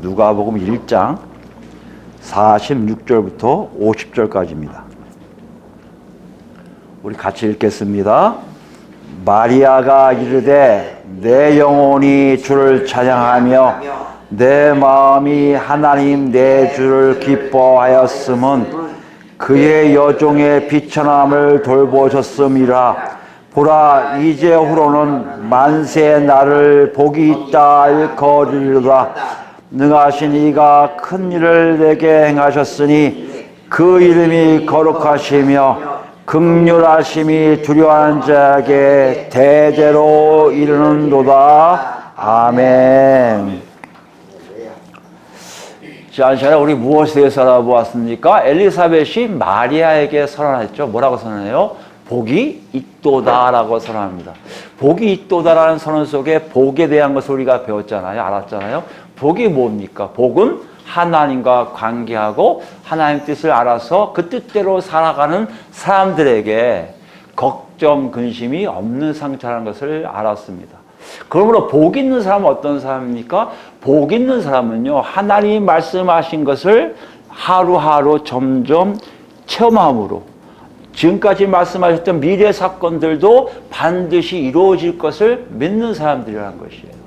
누가복음 1장 46절부터 50절까지입니다. 우리 같이 읽겠습니다. 마리아가 이르되 내 영혼이 주를 찬양하며 내 마음이 하나님 내 주를 기뻐하였음은 그의 여종의 비천함을 돌보셨음이라. 보라, 이제후로는 만세 나를 복이 있다 일컬으리로다. 능하신 이가 큰 일을 내게 행하셨으니 그 이름이 거룩하시며 긍휼하심이 두려워하는 자에게 대대로 이르는도다. 아멘. 지난 시간에 우리 무엇에 대해서 알아보았습니까? 엘리사벳이 마리아에게 선언했죠. 뭐라고 선언해요? 복이 있도다라고 선언합니다. 복이 있도다라는 선언 속에 복에 대한 것을 우리가 배웠잖아요. 알았잖아요. 복이 뭡니까? 복은 하나님과 관계하고 하나님 뜻을 알아서 그 뜻대로 살아가는 사람들에게 걱정, 근심이 없는 상태라는 것을 알았습니다. 그러므로 복 있는 사람은 어떤 사람입니까? 복 있는 사람은요, 하나님이 말씀하신 것을 하루하루 점점 체험함으로 지금까지 말씀하셨던 미래 사건들도 반드시 이루어질 것을 믿는 사람들이라는 것이에요.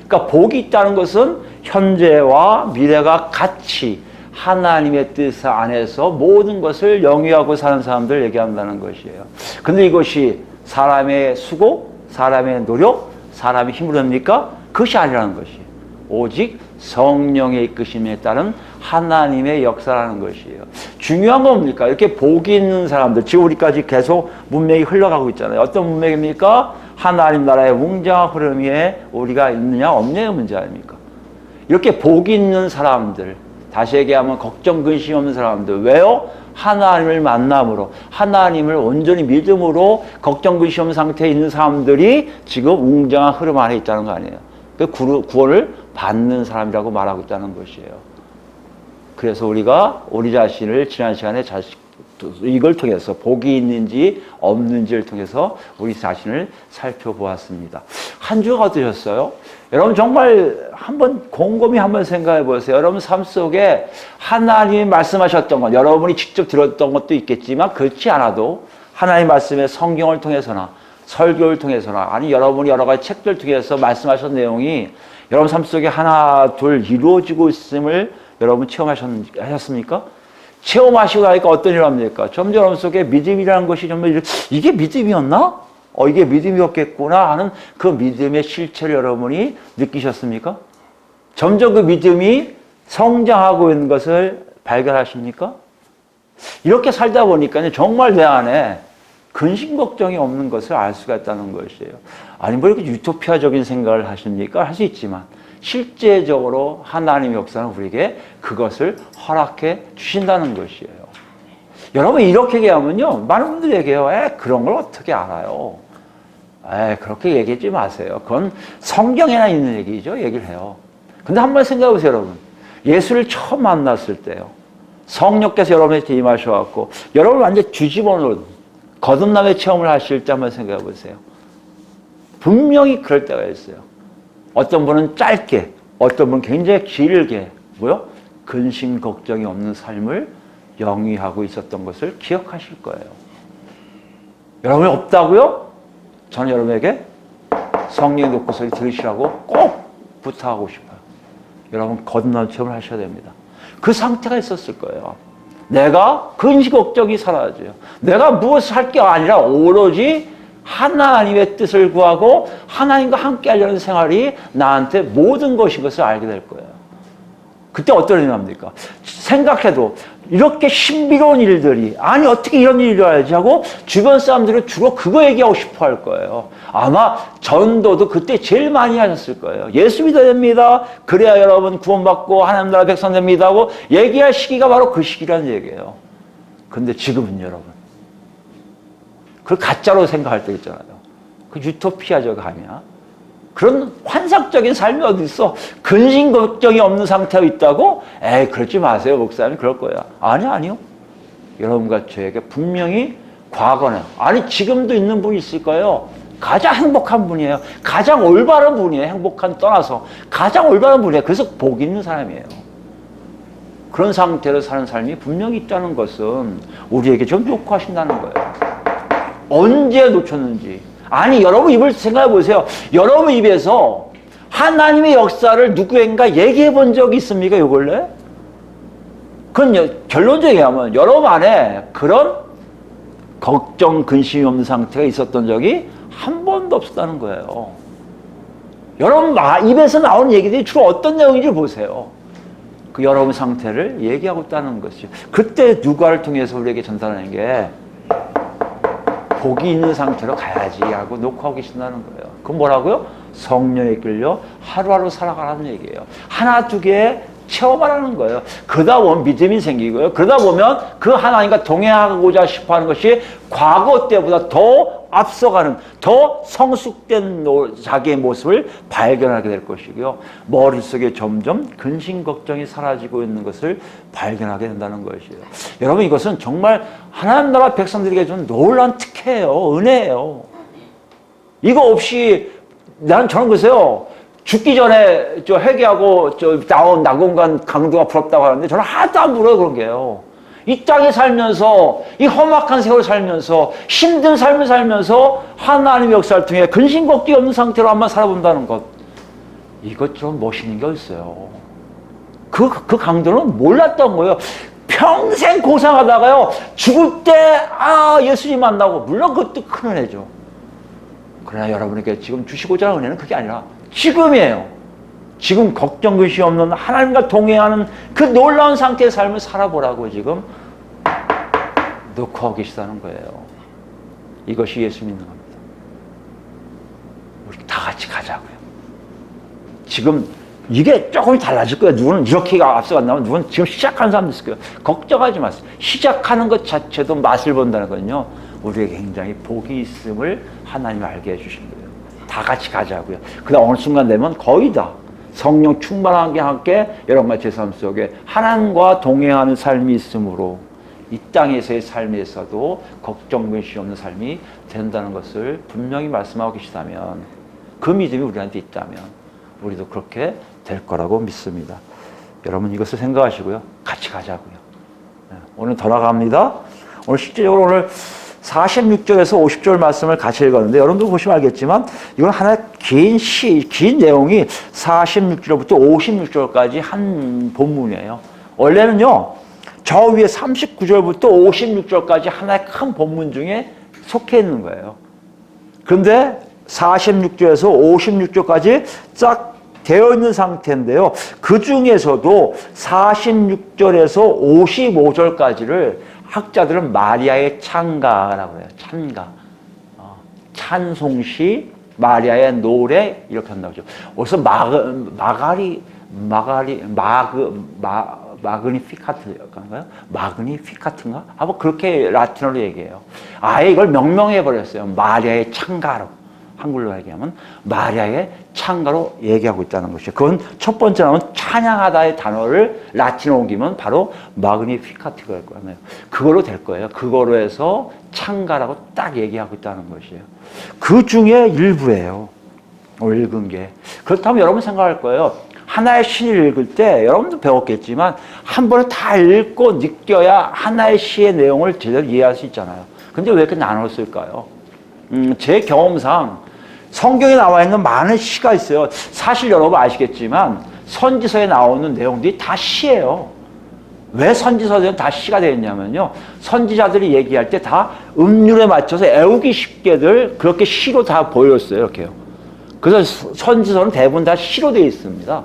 그러니까 복이 있다는 것은 현재와 미래가 같이 하나님의 뜻 안에서 모든 것을 영위하고 사는 사람들 얘기한다는 것이에요. 근데 이것이 사람의 수고, 사람의 노력, 사람의 힘으로 됩니까? 그것이 아니라는 것이에요. 오직 성령의 이끄심에 따른 하나님의 역사라는 것이에요. 중요한 건 뭡니까? 이렇게 복이 있는 사람들, 지금 우리까지 계속 문맥이 흘러가고 있잖아요. 어떤 문맥입니까? 하나님 나라의 웅장한 흐름 위에 우리가 있느냐 없느냐의 문제 아닙니까? 이렇게 복이 있는 사람들, 다시 얘기하면 걱정 근심 없는 사람들, 왜요? 하나님을 만남으로, 하나님을 온전히 믿음으로 걱정 근심 없는 상태에 있는 사람들이 지금 웅장한 흐름 안에 있다는 거 아니에요. 그 구원을 받는 사람이라고 말하고 있다는 것이에요. 그래서 우리가 우리 자신을 지난 시간에 이걸 통해서 복이 있는지 없는지를 통해서 우리 자신을 살펴보았습니다. 한 주가 어떠셨어요? 여러분 정말 한번 곰곰이 한번 생각해 보세요. 여러분 삶 속에 하나님이 말씀하셨던 것, 여러분이 직접 들었던 것도 있겠지만 그렇지 않아도 하나님 말씀의 성경을 통해서나 설교를 통해서나 아니 여러분이 여러 가지 책들 통해서 말씀하신 내용이 여러분 삶 속에 하나 둘 이루어지고 있음을 여러분 체험하셨습니까? 체험하시고 나니까 어떤 일을 합니까? 점점 여러분 속에 믿음이라는 것이 정말 이게 믿음이었나? 이게 믿음이었겠구나 하는 그 믿음의 실체를 여러분이 느끼셨습니까? 점점 그 믿음이 성장하고 있는 것을 발견하십니까? 이렇게 살다 보니까 정말 내 안에 근심 걱정이 없는 것을 알 수가 있다는 것이에요. 아니 뭐 이렇게 유토피아적인 생각을 하십니까? 할 수 있지만 실제적으로 하나님의 역사는 우리에게 그것을 허락해 주신다는 것이에요. 여러분 이렇게 얘기하면요, 많은 분들이 얘기해요. 그런 걸 어떻게 알아요? 그렇게 얘기하지 마세요. 그건 성경에나 있는 얘기죠. 얘기를 해요. 근데 한번 생각해 보세요, 여러분. 예수를 처음 만났을 때요, 성령께서 여러분한테 임하셔갖고 여러분을 완전히 뒤집어 놓은 거듭남의 체험을 하실 때 한번 생각해 보세요. 분명히 그럴 때가 있어요. 어떤 분은 짧게, 어떤 분은 굉장히 길게, 근심 걱정이 없는 삶을 영위하고 있었던 것을 기억하실 거예요. 여러분이 없다고요? 저는 여러분에게 성령의 녹소리 들으시라고 꼭 부탁하고 싶어요. 여러분 거듭남 체험을 하셔야 됩니다. 그 상태가 있었을 거예요. 내가 근심 걱정이 사라져요. 내가 무엇을 할 게 아니라 오로지 하나님의 뜻을 구하고 하나님과 함께 하려는 생활이 나한테 모든 것인 것을 알게 될 거예요. 그때 어떤 일이 납니까? 생각해도 이렇게 신비로운 일들이, 아니 어떻게 이런 일이 일어나지 하고 주변 사람들은 주로 그거 얘기하고 싶어 할 거예요. 아마 전도도 그때 제일 많이 하셨을 거예요. 예수 믿어야 됩니다. 그래야 여러분 구원받고 하나님 나라 백성 됩니다 하고 얘기할 시기가 바로 그 시기라는 얘기예요. 근데 지금은 여러분, 그걸 가짜로 생각할 때 있잖아요. 그 유토피아적 아니야? 그런 환상적인 삶이 어디 있어? 근심 걱정이 없는 상태가 있다고? 그러지 마세요, 목사님. 그럴 거야. 아니요. 여러분과 저에게 분명히 과거는, 아니 지금도 있는 분이 있을 거예요. 가장 행복한 분이에요. 가장 올바른 분이에요. 행복한 떠나서 가장 올바른 분이에요. 그래서 복 있는 사람이에요. 그런 상태로 사는 삶이 분명히 있다는 것은 우리에게 좀 요구하신다는 거예요. 언제 놓쳤는지. 아니, 여러분 입을 생각해 보세요. 여러분 입에서 하나님의 역사를 누구인가 얘기해 본 적이 있습니까, 요 근래? 그건 결론적으로 얘기하면 여러분 안에 그런 걱정, 근심이 없는 상태가 있었던 적이 한 번도 없었다는 거예요. 여러분 입에서 나오는 얘기들이 주로 어떤 내용인지 보세요. 그 여러분 상태를 얘기하고 있다는 것이죠. 그때 누가를 통해서 우리에게 전달하는 게 복이 있는 상태로 가야지 하고 놓고 하고 계신다는 거예요. 그건 뭐라고요? 성령에 끌려 하루하루 살아가라는 얘기예요. 하나, 두 개 체험하라는 거예요. 그러다 보면 믿음이 생기고요. 그러다 보면 그 하나님과 동행하고자 싶어 하는 것이 과거 때보다 더 앞서가는, 더 성숙된 자기의 모습을 발견하게 될 것이고요. 머릿속에 점점 근심, 걱정이 사라지고 있는 것을 발견하게 된다는 것이에요. 여러분, 이것은 정말 하나님 나라 백성들에게 준 놀라운 특혜예요. 은혜예요. 이거 없이 저는 그래서요. 죽기 전에 회개하고 나온 낙원간 강도가 부럽다고 하는데 저는 하나도 안 부러워요, 그런 게요. 이 땅에 살면서, 이 험악한 세월 살면서, 힘든 삶을 살면서 하나님의 역사를 통해 근심 걱정이 없는 상태로 한번 살아본다는 것. 이것 좀 멋있는 게 있어요. 그 강도는 몰랐던 거예요. 평생 고생하다가요, 죽을 때, 예수님 만나고, 물론 그것도 큰 은혜죠. 그러나 여러분에게 지금 주시고자 하는 은혜는 그게 아니라 지금이에요. 지금 걱정, 근심 없는 하나님과 동행하는 그 놀라운 상태의 삶을 살아보라고 지금 놓고 하고 계시다는 거예요. 이것이 예수 믿는 겁니다. 우리 다 같이 가자고요. 지금 이게 조금 달라질 거예요. 누구는 이렇게 앞서간다면 누구는 지금 시작하는 사람도 있을 거예요. 걱정하지 마세요. 시작하는 것 자체도 맛을 본다는 거는요. 우리에게 굉장히 복이 있음을 하나님이 알게 해주신 거예요. 다 같이 가자고요. 그다음 어느 순간 되면 거의 다 성령 충만하게 함께 여러 가지 삶 속에 하나님과 동행하는 삶이 있으므로 이 땅에서의 삶에서도 걱정, 근심 없는 삶이 된다는 것을 분명히 말씀하고 계시다면, 그 믿음이 우리한테 있다면 우리도 그렇게 될 거라고 믿습니다. 여러분 이것을 생각하시고요. 같이 가자고요. 오늘 더 나갑니다. 오늘 실제적으로 오늘 46절에서 50절 말씀을 같이 읽었는데 여러분도 보시면 알겠지만 이건 하나의 긴 내용이 46절부터 56절까지 한 본문이에요. 원래는요, 저 위에 39절부터 56절까지 하나의 큰 본문 중에 속해 있는 거예요. 그런데 46절에서 56절까지 쫙 되어 있는 상태인데요. 그 중에서도 46절에서 55절까지를 학자들은 마리아의 찬가라고 해요. 찬가. 찬송시, 마리아의 노래, 이렇게 한다고 하죠. 어디서 마그니피카트인가요? 마그니피카트인가? 뭐 그렇게 라틴어로 얘기해요. 아예 이걸 명명해버렸어요. 마리아의 찬가로. 한글로 얘기하면 마리아의 찬가로 얘기하고 있다는 것이죠. 그건 첫 번째 나오는 찬양하다의 단어를 라틴어로 옮기면 바로 마그니피카트가 될 거예요. 그거로 될 거예요. 그거로 해서 찬가라고 딱 얘기하고 있다는 것이에요. 그 중에 일부예요. 읽은 게. 그렇다면 여러분 생각할 거예요. 하나의 시를 읽을 때 여러분도 배웠겠지만 한 번에 다 읽고 느껴야 하나의 시의 내용을 제대로 이해할 수 있잖아요. 근데 왜 이렇게 나눴을까요? 제 경험상 성경에 나와 있는 많은 시가 있어요. 사실 여러분 아시겠지만 선지서에 나오는 내용들이 다 시예요. 왜 선지서들은 다 시가 되어 있냐면요, 선지자들이 얘기할 때 다 음률에 맞춰서 애우기 쉽게들 그렇게 시로 다 보였어요. 이렇게요. 그래서 선지서는 대부분 다 시로 되어 있습니다.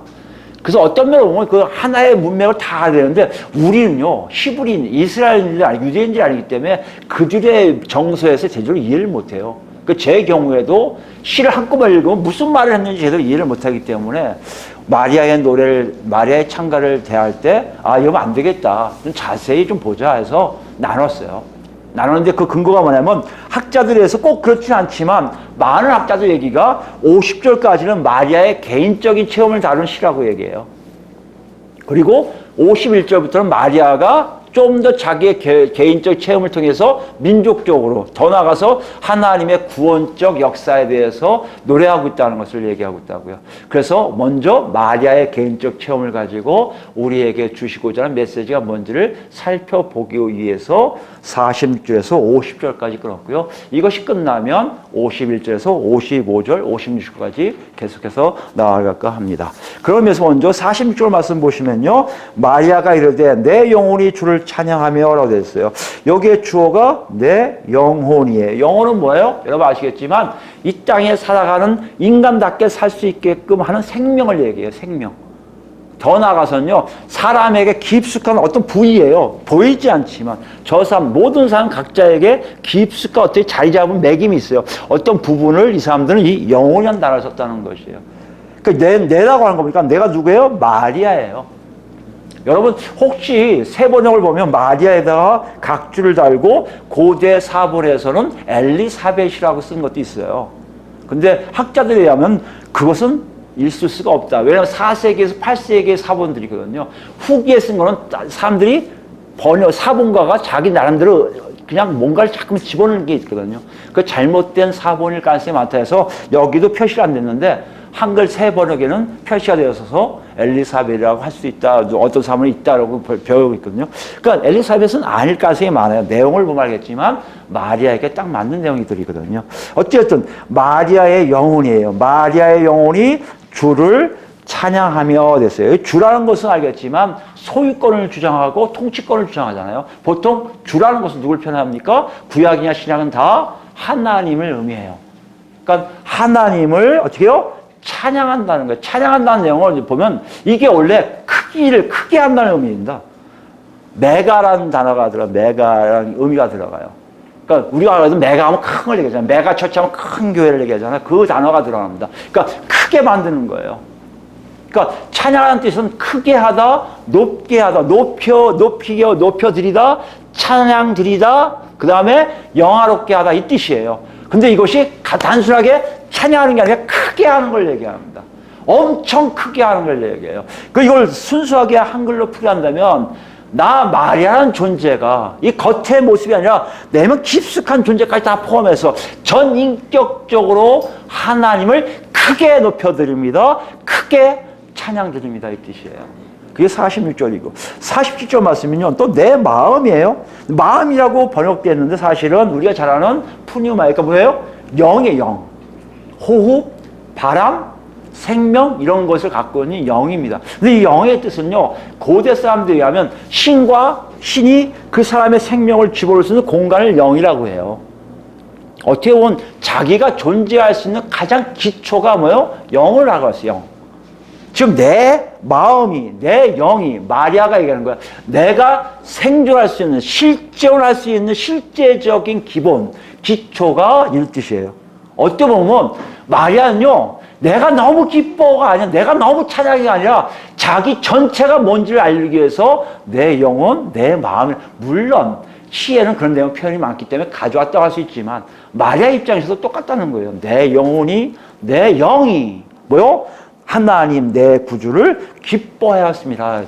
그래서 어떤 면으로 보면 그 하나의 문맥을 다 알아야 되는데 우리는요, 히브리인, 이스라엘인들이 아니고 유대인들이 아니기 때문에 그들의 정서에서 제대로 이해를 못해요. 제 경우에도 시를 한꺼번에 읽으면 무슨 말을 했는지 제대로 이해를 못하기 때문에 마리아의 노래를, 마리아의 찬가를 대할 때 이러면 안 되겠다, 좀 자세히 좀 보자 해서 나눴어요. 나눴는데 그 근거가 뭐냐면 학자들에서 꼭 그렇지는 않지만 많은 학자들 얘기가 50절까지는 마리아의 개인적인 체험을 다룬 시라고 얘기해요. 그리고 51절부터는 마리아가 좀 더 자기의 개인적 체험을 통해서 민족적으로 더 나아가서 하나님의 구원적 역사에 대해서 노래하고 있다는 것을 얘기하고 있다고요. 그래서 먼저 마리아의 개인적 체험을 가지고 우리에게 주시고자 하는 메시지가 뭔지를 살펴보기 위해서 46절에서 50절까지 끊었고요. 이것이 끝나면 51절에서 55절, 56절까지 계속해서 나아갈까 합니다. 그러면서 먼저 46절 말씀 보시면요. 마리아가 이르되 내 영혼이 주를 찬양하며 라고 되어 있어요. 여기에 주어가 내 영혼이에요. 영혼은 뭐예요? 여러분 아시겠지만 이 땅에 살아가는 인간답게 살 수 있게끔 하는 생명을 얘기해요. 생명. 더 나아가서는요, 사람에게 깊숙한 어떤 부위예요. 보이지 않지만 저 사람, 모든 사람 각자에게 깊숙한 어떻게 자리 잡은 매김이 있어요. 어떤 부분을 이 사람들은 이 영혼이라는 단어를 썼다는 것이에요. 그러니까 내라고 하는 겁니까? 내가 누구예요? 마리아예요. 여러분 혹시 세번역을 보면 마리아에다가 각주를 달고 고대 사본에서는 엘리사벳이라고 쓴 것도 있어요. 근데 학자들에 의하면 그것은 있을 수가 없다. 왜냐하면 4세기에서 8세기의 사본들이거든요. 후기에 쓴 거는 사람들이 사본가가 자기 나름대로 그냥 뭔가를 자꾸 집어넣는 게 있거든요. 그 잘못된 사본일 가능성이 많다 해서 여기도 표시가 안 됐는데 한글 새 번역에는 표시가 되어서 엘리사벳이라고 할 수 있다. 어떤 사람은 있다라고 배우고 있거든요. 그러니까 엘리사벳은 아닐 가능성이 많아요. 내용을 보면 알겠지만 마리아에게 딱 맞는 내용이들이거든요. 어쨌든 마리아의 영혼이에요. 마리아의 영혼이 주를 찬양하며 됐어요. 주라는 것은 알겠지만 소유권을 주장하고 통치권을 주장하잖아요. 보통 주라는 것은 누굴 표현합니까? 구약이냐 신약은 다 하나님을 의미해요. 그러니까 하나님을 어떻게 해요? 찬양한다는 거예요. 찬양한다는 내용을 보면 이게 원래 크기를 크게 한다는 의미입니다. 메가라는 단어가 들어가요. 메가라는 의미가 들어가요. 그러니까 우리가 알아도 메가 하면 큰 걸 얘기하잖아요. 메가 처치 하면 큰 교회를 얘기하잖아요. 그 단어가 들어갑니다. 그러니까 크게 만드는 거예요. 그러니까 찬양하는 뜻은 크게 하다, 높게 하다, 높여드리다, 찬양 드리다, 그 다음에 영화롭게 하다 이 뜻이에요. 근데 이것이 단순하게 찬양하는 게 아니라 크게 하는 걸 얘기합니다. 엄청 크게 하는 걸 얘기해요. 이걸 순수하게 한글로 풀이한다면 나 마리아라는 존재가 이 겉의 모습이 아니라 내면 깊숙한 존재까지 다 포함해서 전인격적으로 하나님을 크게 높여드립니다. 크게 찬양드립니다. 이 뜻이에요. 그게 46절이고 47절 말씀은요. 또 내 마음이에요. 마음이라고 번역되어 있는데 사실은 우리가 잘 아는 푸뉴마이가 뭐예요? 영이에요. 영. 호흡, 바람, 생명 이런 것을 갖고 있는 영입니다. 근데 이 영의 뜻은요. 고대 사람들에 의하면 신이 그 사람의 생명을 집어넣을 수 있는 공간을 영이라고 해요. 어떻게 보면 자기가 존재할 수 있는 가장 기초가 뭐예요? 영을 하고 있어요. 영. 지금 내 마음이, 내 영이 마리아가 얘기하는 거야. 내가 생존할 수 있는, 실존할 수 있는 실제적인 기본, 기초가 이런 뜻이에요. 어떻게 보면 마리아는요. 내가 너무 기뻐가 아니라 내가 너무 찬양이 아니라 자기 전체가 뭔지를 알기 위해서 내 영혼, 내 마음을 물론 시에는 그런 내용 표현이 많기 때문에 가져왔다고 할 수 있지만 마리아 입장에서도 똑같다는 거예요. 내 영혼이, 내 영이 뭐요? 하나님 내 구주를 기뻐하였습니다.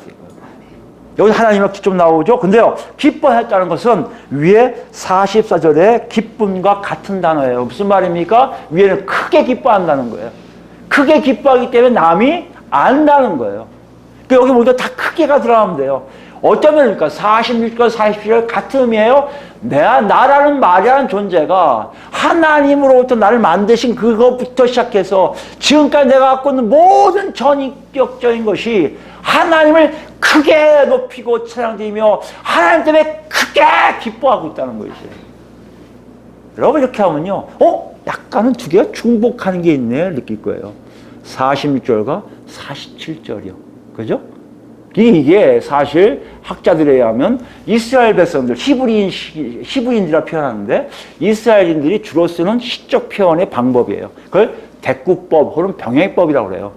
여기 하나님의 좀 나오죠? 근데요, 기뻐했다는 것은 위에 44절에 기쁨과 같은 단어예요. 무슨 말입니까? 위에는 크게 기뻐한다는 거예요. 크게 기뻐하기 때문에 남이 안다는 거예요. 여기 보니까 다 크게가 들어가면 돼요. 어쩌면 그러니까 46절, 47절 같은 의미예요. 나라는 마리아라는 존재가 하나님으로부터 나를 만드신 그것부터 시작해서 지금까지 내가 갖고 있는 모든 전인격적인 것이 하나님을 크게 높이고 찬양드리며 하나님 때문에 크게 기뻐하고 있다는 것이에요. 여러분 이렇게 하면요. 약간은 두 개가 중복하는 게 있네 느낄 거예요. 46절과 47절이요. 그죠? 이게 사실 학자들에 의하면 이스라엘 백성들, 히브리인이라 표현하는데 이스라엘인들이 주로 쓰는 시적 표현의 방법이에요. 그걸 대꾸법 혹은 병행법이라고 그래요.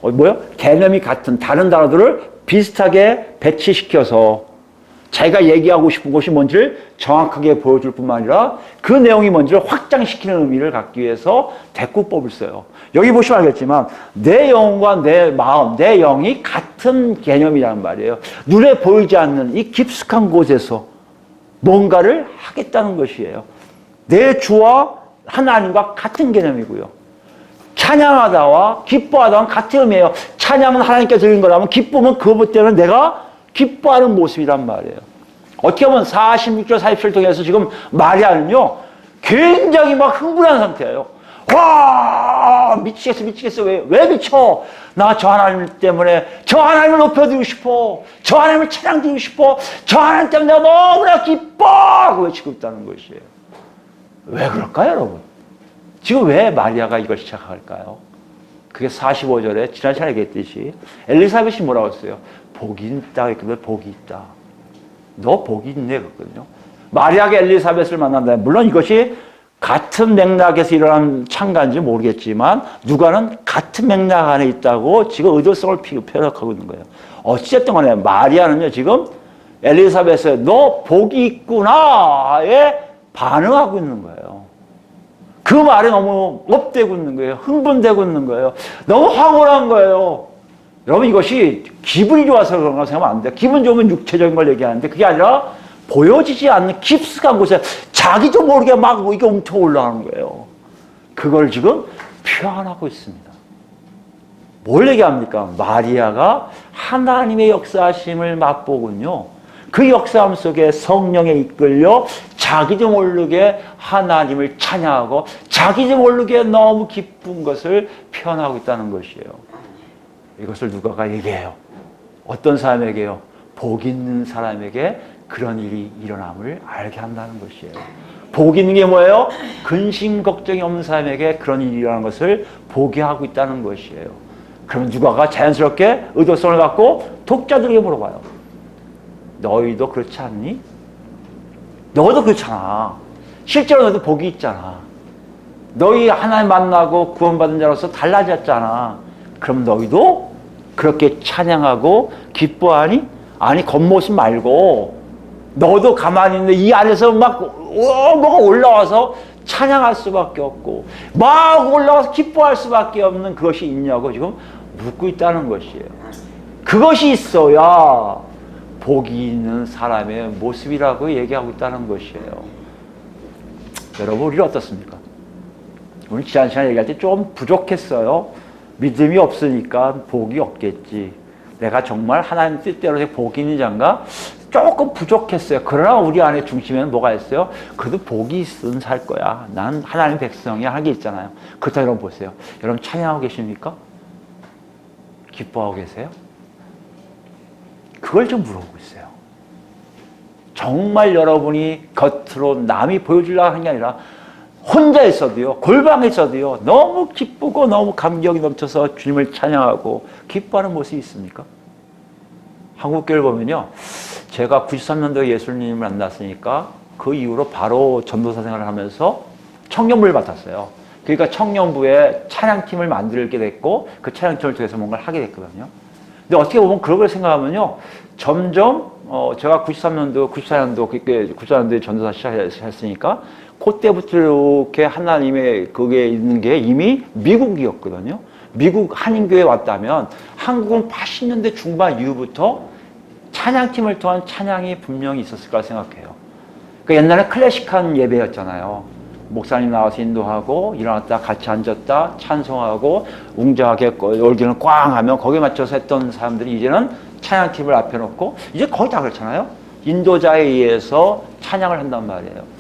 뭐요? 개념이 같은 다른 단어들을 비슷하게 배치시켜서 자기가 얘기하고 싶은 것이 뭔지를 정확하게 보여줄 뿐만 아니라 그 내용이 뭔지를 확장시키는 의미를 갖기 위해서 대꾸법을 써요. 여기 보시면 알겠지만 내 영과 내 마음, 내 영이 같은 개념이란 말이에요. 눈에 보이지 않는 이 깊숙한 곳에서 뭔가를 하겠다는 것이에요. 내 주와 하나님과 같은 개념이고요. 찬양하다와 기뻐하다는 같은 의미예요. 찬양은 하나님께 드리는 거라면 기쁨은 그것 때문에 내가 기뻐하는 모습이란 말이에요. 어떻게 보면 46절 47절 통해서 지금 마리아는요 굉장히 막 흥분한 상태예요. 와 미치겠어. 왜 미쳐? 나 저 하나님 때문에 저 하나님을 높여드리고 싶어. 저 하나님을 찬양드리고 싶어. 저 하나님 때문에 내가 너무나 기뻐 하고 외치고 있다는 것이에요. 왜 그럴까요, 여러분? 지금 왜 마리아가 이걸 시작할까요? 그게 45절에 지난 시간에 얘기했듯이 엘리사벳이 뭐라고 했어요? 복이 있다 했거든요. 복이 있다. 너 복이 있네 그랬거든요. 마리아가 엘리사벳을 만난다. 물론 이것이 같은 맥락에서 일어난 창간인지 모르겠지만 누가는 같은 맥락 안에 있다고 지금 의도성을 표현하고 있는 거예요. 어찌됐든 간에 마리아는요 지금 엘리사벳의 너 복이 있구나에 반응하고 있는 거예요. 그 말에 너무 업되고 있는 거예요. 흥분되고 있는 거예요. 너무 황홀한 거예요. 여러분 이것이 기분이 좋아서 그런가 생각하면 안 돼요. 기분 좋으면 육체적인 걸 얘기하는데 그게 아니라 보여지지 않는 깊숙한 곳에 자기도 모르게 막 이게 움켜 올라가는 거예요. 그걸 지금 표현하고 있습니다. 뭘 얘기합니까? 마리아가 하나님의 역사하심을 맛보군요. 그 역사함 속에 성령에 이끌려 자기도 모르게 하나님을 찬양하고 자기도 모르게 너무 기쁜 것을 표현하고 있다는 것이에요. 이것을 누가가 얘기해요. 어떤 사람에게요? 복 있는 사람에게 그런 일이 일어남을 알게 한다는 것이에요. 복 있는 게 뭐예요? 근심 걱정이 없는 사람에게 그런 일이 일어나는 것을 보게 하고 있다는 것이에요. 그러면 누가가 자연스럽게 의도성을 갖고 독자들에게 물어봐요. 너희도 그렇지 않니? 너도 그렇잖아. 실제로 너도 복이 있잖아. 너희 하나님 만나고 구원받은 자로서 달라졌잖아. 그럼 너희도 그렇게 찬양하고 기뻐하니? 아니 겉모습 말고 너도 가만히 있는데 이 안에서 막 뭐가 올라와서 찬양할 수밖에 없고 막 올라와서 기뻐할 수밖에 없는 그것이 있냐고 지금 묻고 있다는 것이에요. 그것이 있어야 복이 있는 사람의 모습이라고 얘기하고 있다는 것이에요. 여러분 우리는 어떻습니까? 오늘 지난 시간에 얘기할 때 좀 부족했어요. 믿음이 없으니까 복이 없겠지. 내가 정말 하나님 뜻대로 복이 있는 자인가? 조금 부족했어요. 그러나 우리 안에 중심에는 뭐가 있어요? 그래도 복이 있으면 살 거야. 난 하나님 백성이 한 게 있잖아요. 그렇다 여러분 보세요. 여러분 찬양하고 계십니까? 기뻐하고 계세요? 그걸 좀 물어보고 있어요. 정말 여러분이 겉으로 남이 보여주려고 하는 게 아니라 혼자 있어도요, 골방에 있어도요, 너무 기쁘고 너무 감격이 넘쳐서 주님을 찬양하고 기뻐하는 모습이 있습니까? 한국교회를 보면요, 제가 93년도에 예수님을 만났으니까 그 이후로 바로 전도사 생활을 하면서 청년부를 맡았어요. 그러니까 청년부에 찬양팀을 만들게 됐고 그 찬양팀을 통해서 뭔가를 하게 됐거든요. 근데 어떻게 보면 그런 걸 생각하면요, 점점 제가 94년도에 전도사 시작했으니까 그때부터 이렇게 하나님의 그게 있는 게 이미 미국이었거든요. 미국 한인교회에 왔다면 한국은 80년대 중반 이후부터 찬양팀을 통한 찬양이 분명히 있었을 거라 생각해요. 그러니까 옛날에 클래식한 예배였잖아요. 목사님 나와서 인도하고 일어났다 같이 앉았다 찬송하고 웅장하게 올기는 꽝 하면 거기에 맞춰서 했던 사람들이 이제는 찬양팀을 앞에 놓고 이제 거의 다 그렇잖아요. 인도자에 의해서 찬양을 한단 말이에요.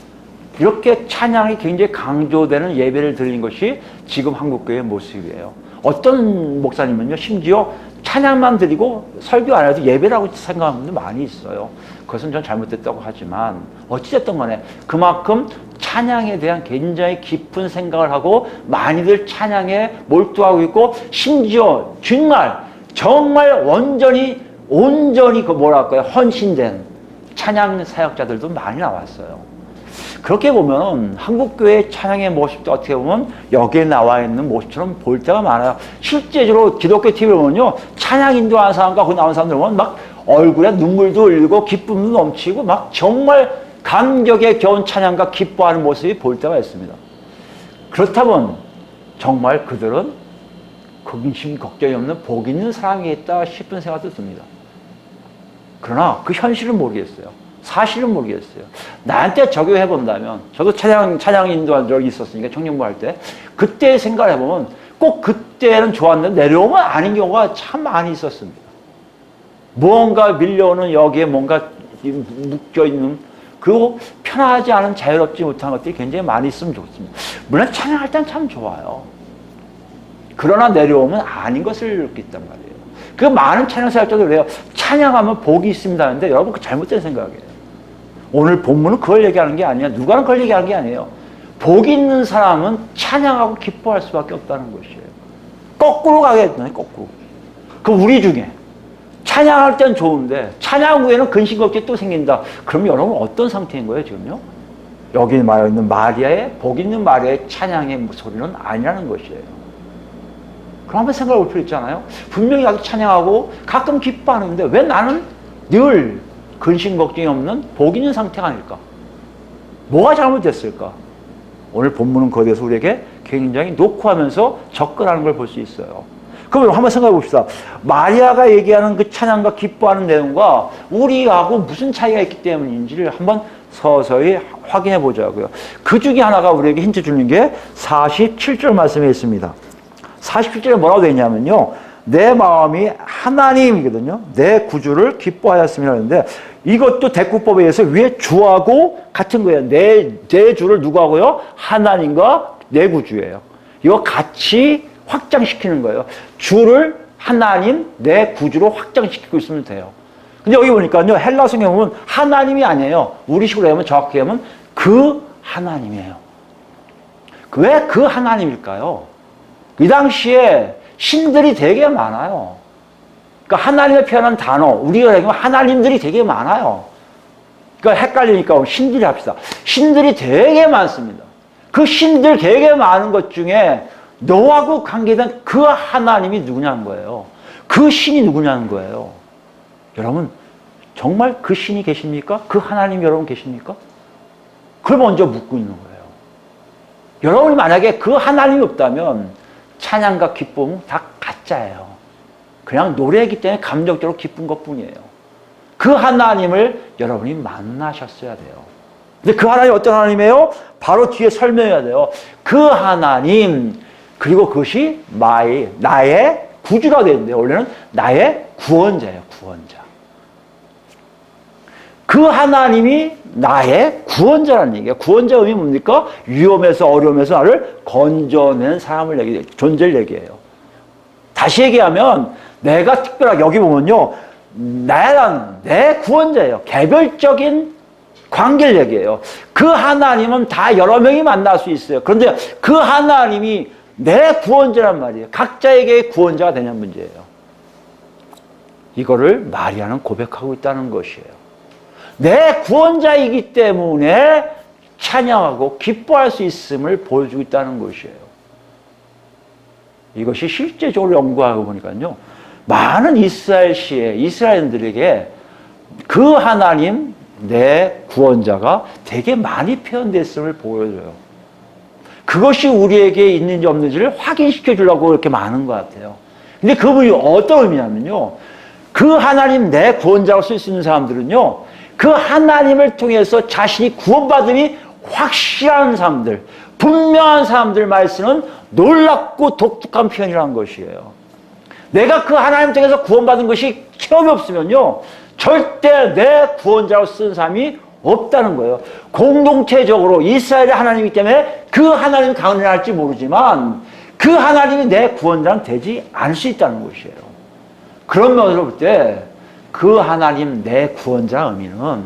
이렇게 찬양이 굉장히 강조되는 예배를 드리는 것이 지금 한국교회의 모습이에요. 어떤 목사님은요, 심지어 찬양만 드리고 설교 안 해도 예배라고 생각하는 분들 많이 있어요. 그것은 전 잘못됐다고 하지만 어찌됐든 간에 그만큼 찬양에 대한 굉장히 깊은 생각을 하고 많이들 찬양에 몰두하고 있고 심지어 정말 온전히 그 뭐랄까요, 헌신된 찬양 사역자들도 많이 나왔어요. 그렇게 보면 한국교회 찬양의 모습도 어떻게 보면 여기에 나와 있는 모습처럼 볼 때가 많아요. 실제적으로 기독교 TV를 보면요, 찬양 인도하는 사람과 거기 나온 사람들 보면 막 얼굴에 눈물도 흘리고 기쁨도 넘치고 막 정말 감격에 겨운 찬양과 기뻐하는 모습이 보일 때가 있습니다. 그렇다면 정말 그들은 근심 걱정이 없는 복 있는 사람이겠다 싶은 생각도 듭니다. 그러나 그 현실은 모르겠어요. 사실은 모르겠어요. 나한테 적용해 본다면, 저도 찬양 인도한 적이 있었으니까 청년부 할 때, 그때 생각을 해보면 꼭 그때는 좋았는데 내려오면 아닌 경우가 참 많이 있었습니다. 무언가 밀려오는 여기에 뭔가 묶여있는, 그리고 편하지 않은 자유롭지 못한 것들이 굉장히 많이 있으면 좋습니다. 물론 찬양할 땐 참 좋아요. 그러나 내려오면 아닌 것을 느끼고 있단 말이에요. 그 많은 찬양사역자들 왜요? 찬양하면 복이 있습니다 하는데 여러분 그 잘못된 생각이에요. 오늘 본문은 그걸 얘기하는 게 아니야. 누가는 그걸 얘기하는 게 아니에요. 복 있는 사람은 찬양하고 기뻐할 수밖에 없다는 것이에요. 거꾸로 가겠네, 거꾸로. 그 우리 중에 찬양할 땐 좋은데 찬양 후에는 근심겁게 또 생긴다. 그럼 여러분 어떤 상태인 거예요, 지금요? 여기 말하고 있는 마리아의, 복 있는 마리아의 찬양의 소리는 아니라는 것이에요. 그럼 한번 생각해 볼 필요 있잖아요. 분명히 나도 찬양하고 가끔 기뻐하는데 왜 나는 늘 근심 걱정이 없는 복 있는 상태가 아닐까? 뭐가 잘못됐을까? 오늘 본문은 그에 대해서 우리에게 굉장히 녹화하면서 접근하는 걸 볼 수 있어요. 그럼 한번 생각해 봅시다. 마리아가 얘기하는 그 찬양과 기뻐하는 내용과 우리하고 무슨 차이가 있기 때문인지를 한번 서서히 확인해 보자고요. 그 중에 하나가 우리에게 힌트 주는 게 47절 말씀에 있습니다. 47절에 뭐라고 되어 있냐면요. 내 마음이 하나님이거든요. 내 구주를 기뻐하였습니다 하는데 이것도 대꾸법에 의해서 위에 주하고 같은 거예요. 내 주를 누구 하고요? 하나님과 내 구주예요. 이거 같이 확장시키는 거예요. 주를 하나님, 내 구주로 확장시키고 있으면 돼요. 근데 여기 보니까요. 헬라 성경에 보면 하나님이 아니에요. 우리식으로 하면 정확히 하면 그 하나님이에요. 왜 그 하나님일까요? 이 당시에 신들이 되게 많아요. 그러니까 하나님을 표현한 단어, 우리가 얘기하면 하나님들이 되게 많아요. 그러니까 헷갈리니까 신들이 합시다. 신들이 되게 많습니다. 그 신들 되게 많은 것 중에 너하고 관계된 그 하나님이 누구냐는 거예요. 그 신이 누구냐는 거예요. 여러분, 정말 그 신이 계십니까? 그 하나님 여러분 계십니까? 그걸 먼저 묻고 있는 거예요. 여러분이 만약에 그 하나님이 없다면 찬양과 기쁨은 다 가짜예요. 그냥 노래이기 때문에 감정적으로 기쁜 것뿐이에요. 그 하나님을 여러분이 만나셨어야 돼요. 근데 그 하나님이 어떤 하나님이에요? 바로 뒤에 설명해야 돼요. 그 하나님, 그리고 그것이 나의 구주가 되는데 원래는 나의 구원자예요. 구원자. 그 하나님이 나의 구원자라는 얘기예요. 구원자 의미 뭡니까? 위험에서 어려움에서 나를 건져낸 사람을 얘기해요. 존재를 얘기해요. 다시 얘기하면 내가 특별하게 여기 보면요. 내 구원자예요. 개별적인 관계를 얘기해요. 그 하나님은 다 여러 명이 만날 수 있어요. 그런데 그 하나님이 내 구원자란 말이에요. 각자에게 구원자가 되는 문제예요. 이거를 마리아는 고백하고 있다는 것이에요. 내 구원자이기 때문에 찬양하고 기뻐할 수 있음을 보여주고 있다는 것이에요. 이것이 실제적으로 연구하고 보니까요. 많은 이스라엘 시에 이스라엘인들에게 그 하나님, 내 구원자가 되게 많이 표현됐음을 보여줘요. 그것이 우리에게 있는지 없는지를 확인시켜 주려고 이렇게 많은 것 같아요. 근데 그분이 어떤 의미냐면요. 그 하나님, 내 구원자로 쓸 수 있는 사람들은요. 그 하나님을 통해서 자신이 구원받음이 확실한 사람들, 분명한 사람들만 쓰는 놀랍고 독특한 표현이라는 것이에요. 내가 그 하나님 통해서 구원받은 것이 체험이 없으면요. 절대 내 구원자로 쓴 사람이 없다는 거예요. 공동체적으로 이스라엘의 하나님이기 때문에 그 하나님이 강건할지 모르지만 그 하나님이 내 구원자는 되지 않을 수 있다는 것이에요. 그런 면으로 볼 때 그 하나님 내 구원자 의미는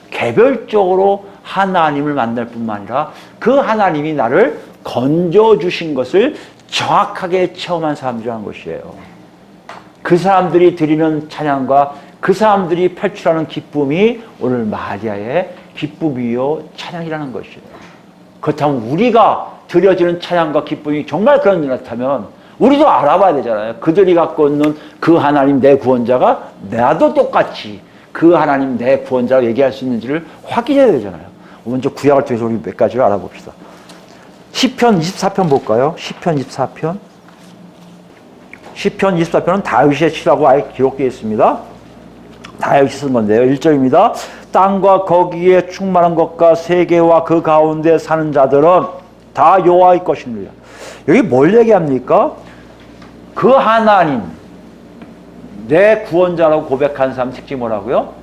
개별적으로 하나님을 만날 뿐만 아니라 그 하나님이 나를 건져주신 것을 정확하게 체험한 사람들이라는 것이에요. 그 사람들이 드리는 찬양과 그 사람들이 표출하는 기쁨이 오늘 마리아의 기쁨이요 찬양이라는 것이에요. 그렇다면 우리가 드려지는 찬양과 기쁨이 정말 그런 일 같다면 우리도 알아봐야 되잖아요. 그들이 갖고 있는 그 하나님 내 구원자가 나도 똑같이 그 하나님 내 구원자라고 얘기할 수 있는지를 확인해야 되잖아요. 먼저 구약을 통해서 우리 몇 가지를 알아봅시다. 시편 24편 볼까요? 시편 24편. 시편 24편은 다윗의 시라고 아예 기록되어 있습니다. 다윗이 쓴 건데요. 1절입니다. 땅과 거기에 충만한 것과 세계와 그 가운데 사는 자들은 다 여호와의 것입니다. 여기 뭘 얘기합니까? 그 하나님, 내 구원자라고 고백한 사람 특징이 뭐라고요?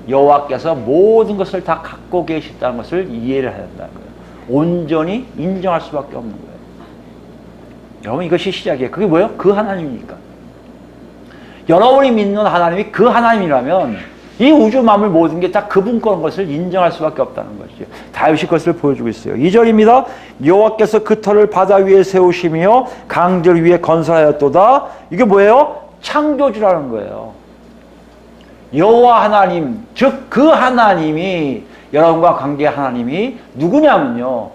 여호와께서 모든 것을 다 갖고 계시다는 것을 이해를 해야 한다는 거예요. 온전히 인정할 수밖에 없는 거예요. 여러분 이것이 시작이에요. 그게 뭐예요? 그 하나님이니까. 여러분이 믿는 하나님이 그 하나님이라면 이 우주 만물 모든 게 다 그분 거는 것을 인정할 수밖에 없다는 것이죠. 다윗이 그것을 보여주고 있어요. 2절입니다. 여호와께서 그 터를 바다 위에 세우시며 강들 위에 건설하였도다. 이게 뭐예요? 창조주라는 거예요. 여호와 하나님, 즉 그 하나님이 여러분과 관계한 하나님이 누구냐면요.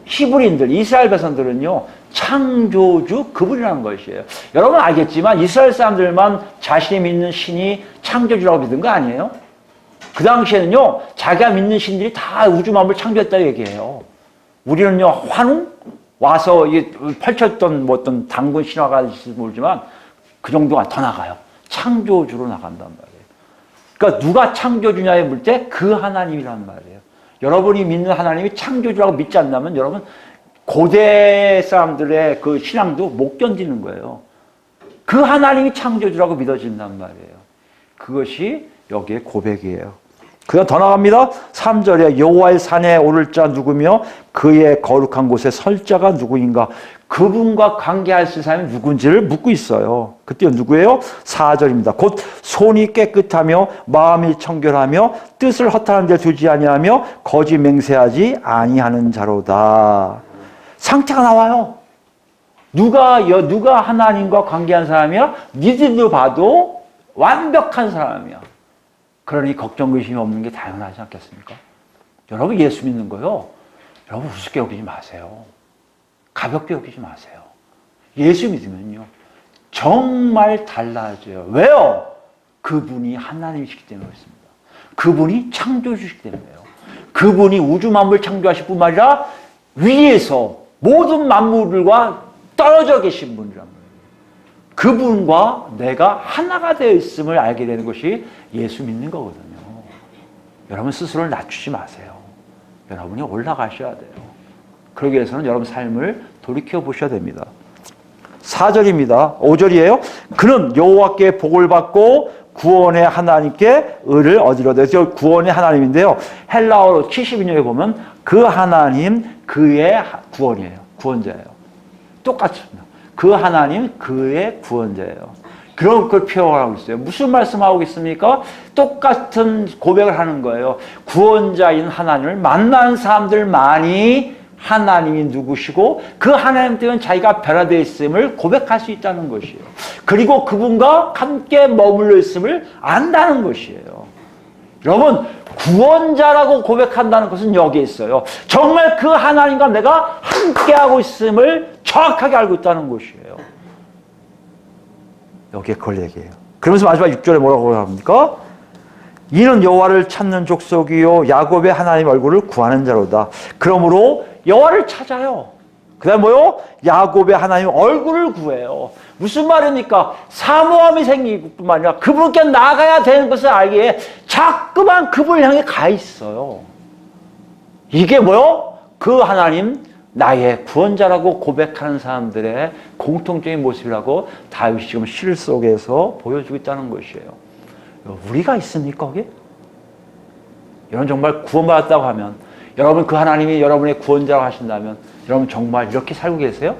히브리인들, 이스라엘 백성들은요. 창조주 그분이라는 것이에요. 여러분 알겠지만 이스라엘 사람들만 자신이 믿는 신이 창조주라고 믿은 거 아니에요? 그 당시에는요. 자기가 믿는 신들이 다 우주 만물을 창조했다고 얘기해요. 우리는요. 환웅? 와서 이게 펼쳤던 뭐 어떤 당군 신화가 있을지 모르지만 그 정도가 더 나가요. 창조주로 나간단 말이에요. 그러니까 누가 창조주냐에 물 때 그 하나님이란 말이에요. 여러분이 믿는 하나님이 창조주라고 믿지 않다면 여러분 고대 사람들의 그 신앙도 못 견디는 거예요. 그 하나님이 창조주라고 믿어진단 말이에요. 그것이 여기에 고백이에요. 그다음 더 나갑니다. 3절에 여호와의 산에 오를 자 누구며 그의 거룩한 곳에 설 자가 누구인가. 그분과 관계할 수 있는 사람이 누군지를 묻고 있어요. 그때 누구예요? 4절입니다. 곧 손이 깨끗하며 마음이 청결하며 뜻을 허탄한 데 두지 아니하며 거짓 맹세하지 아니하는 자로다. 상태가 나와요. 누가 하나님과 관계한 사람이야? 니들도 봐도 완벽한 사람이야. 그러니 걱정, 의심이 없는 게 당연하지 않겠습니까? 여러분 예수 믿는 거요. 여러분 우습게 여기지 마세요. 가볍게 여기지 마세요. 예수 믿으면요. 정말 달라져요. 왜요? 그분이 하나님이시기 때문에 그렇습니다. 그분이 창조주시기 때문에요. 그분이 우주 만물 창조하실 뿐만 아니라 위에서 모든 만물들과 떨어져 계신 분이란 말이에요. 그분과 내가 하나가 되어 있음을 알게 되는 것이 예수 믿는 거거든요. 여러분 스스로를 낮추지 마세요. 여러분이 올라가셔야 돼요. 그러기 위해서는 여러분 삶을 돌이켜 보셔야 됩니다. 4절입니다. 5절이에요. 그는 여호와께 복을 받고 구원의 하나님께 의를 얻으려다. 그래서 구원의 하나님인데요. 헬라어로 72년에 보면 그 하나님 그의 구원이에요. 구원자예요. 똑같습니다. 그 하나님 그의 구원자예요. 그런 걸 표현하고 있어요. 무슨 말씀하고 있습니까? 똑같은 고백을 하는 거예요. 구원자인 하나님을 만난 사람들만이 하나님이 누구시고 그 하나님 때문에 자기가 변화되어 있음을 고백할 수 있다는 것이에요. 그리고 그분과 함께 머물러 있음을 안다는 것이에요. 여러분 구원자라고 고백한다는 것은 여기에 있어요. 정말 그 하나님과 내가 함께하고 있음을 정확하게 알고 있다는 것이에요. 여기에 그걸 얘기해요. 그러면서 마지막 6절에 뭐라고 합니까? 이는 여호와를 찾는 족속이요 야곱의 하나님 얼굴을 구하는 자로다. 그러므로 여호와를 찾아요. 그 다음에 뭐요? 야곱의 하나님 얼굴을 구해요. 무슨 말입니까? 사모함이 생길 뿐만 아니라 그분께 나가야 되는 것을 알기에 자꾸만 그분을 향해 가 있어요. 이게 뭐요? 그 하나님 나의 구원자라고 고백하는 사람들의 공통적인 모습이라고 다윗이 지금 실 속에서 보여주고 있다는 것이에요. 우리가 있습니까 거기? 여러분 정말 구원받았다고 하면 여러분 그 하나님이 여러분의 구원자라고 하신다면 여러분 정말 이렇게 살고 계세요?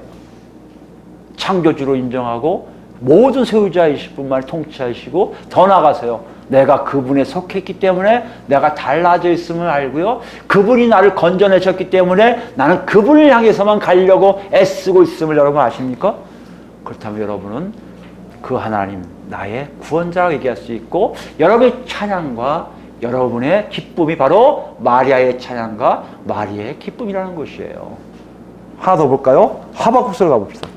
창조주로 인정하고 모든 소유자이실 뿐만 아니라 통치하시고 더 나아가서요. 내가 그분에 속했기 때문에 내가 달라져 있음을 알고요. 그분이 나를 건져내셨기 때문에 나는 그분을 향해서만 가려고 애쓰고 있음을 여러분 아십니까? 그렇다면 여러분은 그 하나님 나의 구원자라고 얘기할 수 있고 여러분의 찬양과 여러분의 기쁨이 바로 마리아의 찬양과 마리아의 기쁨이라는 것이에요. 하나 더 볼까요? 하박국서로 가봅시다.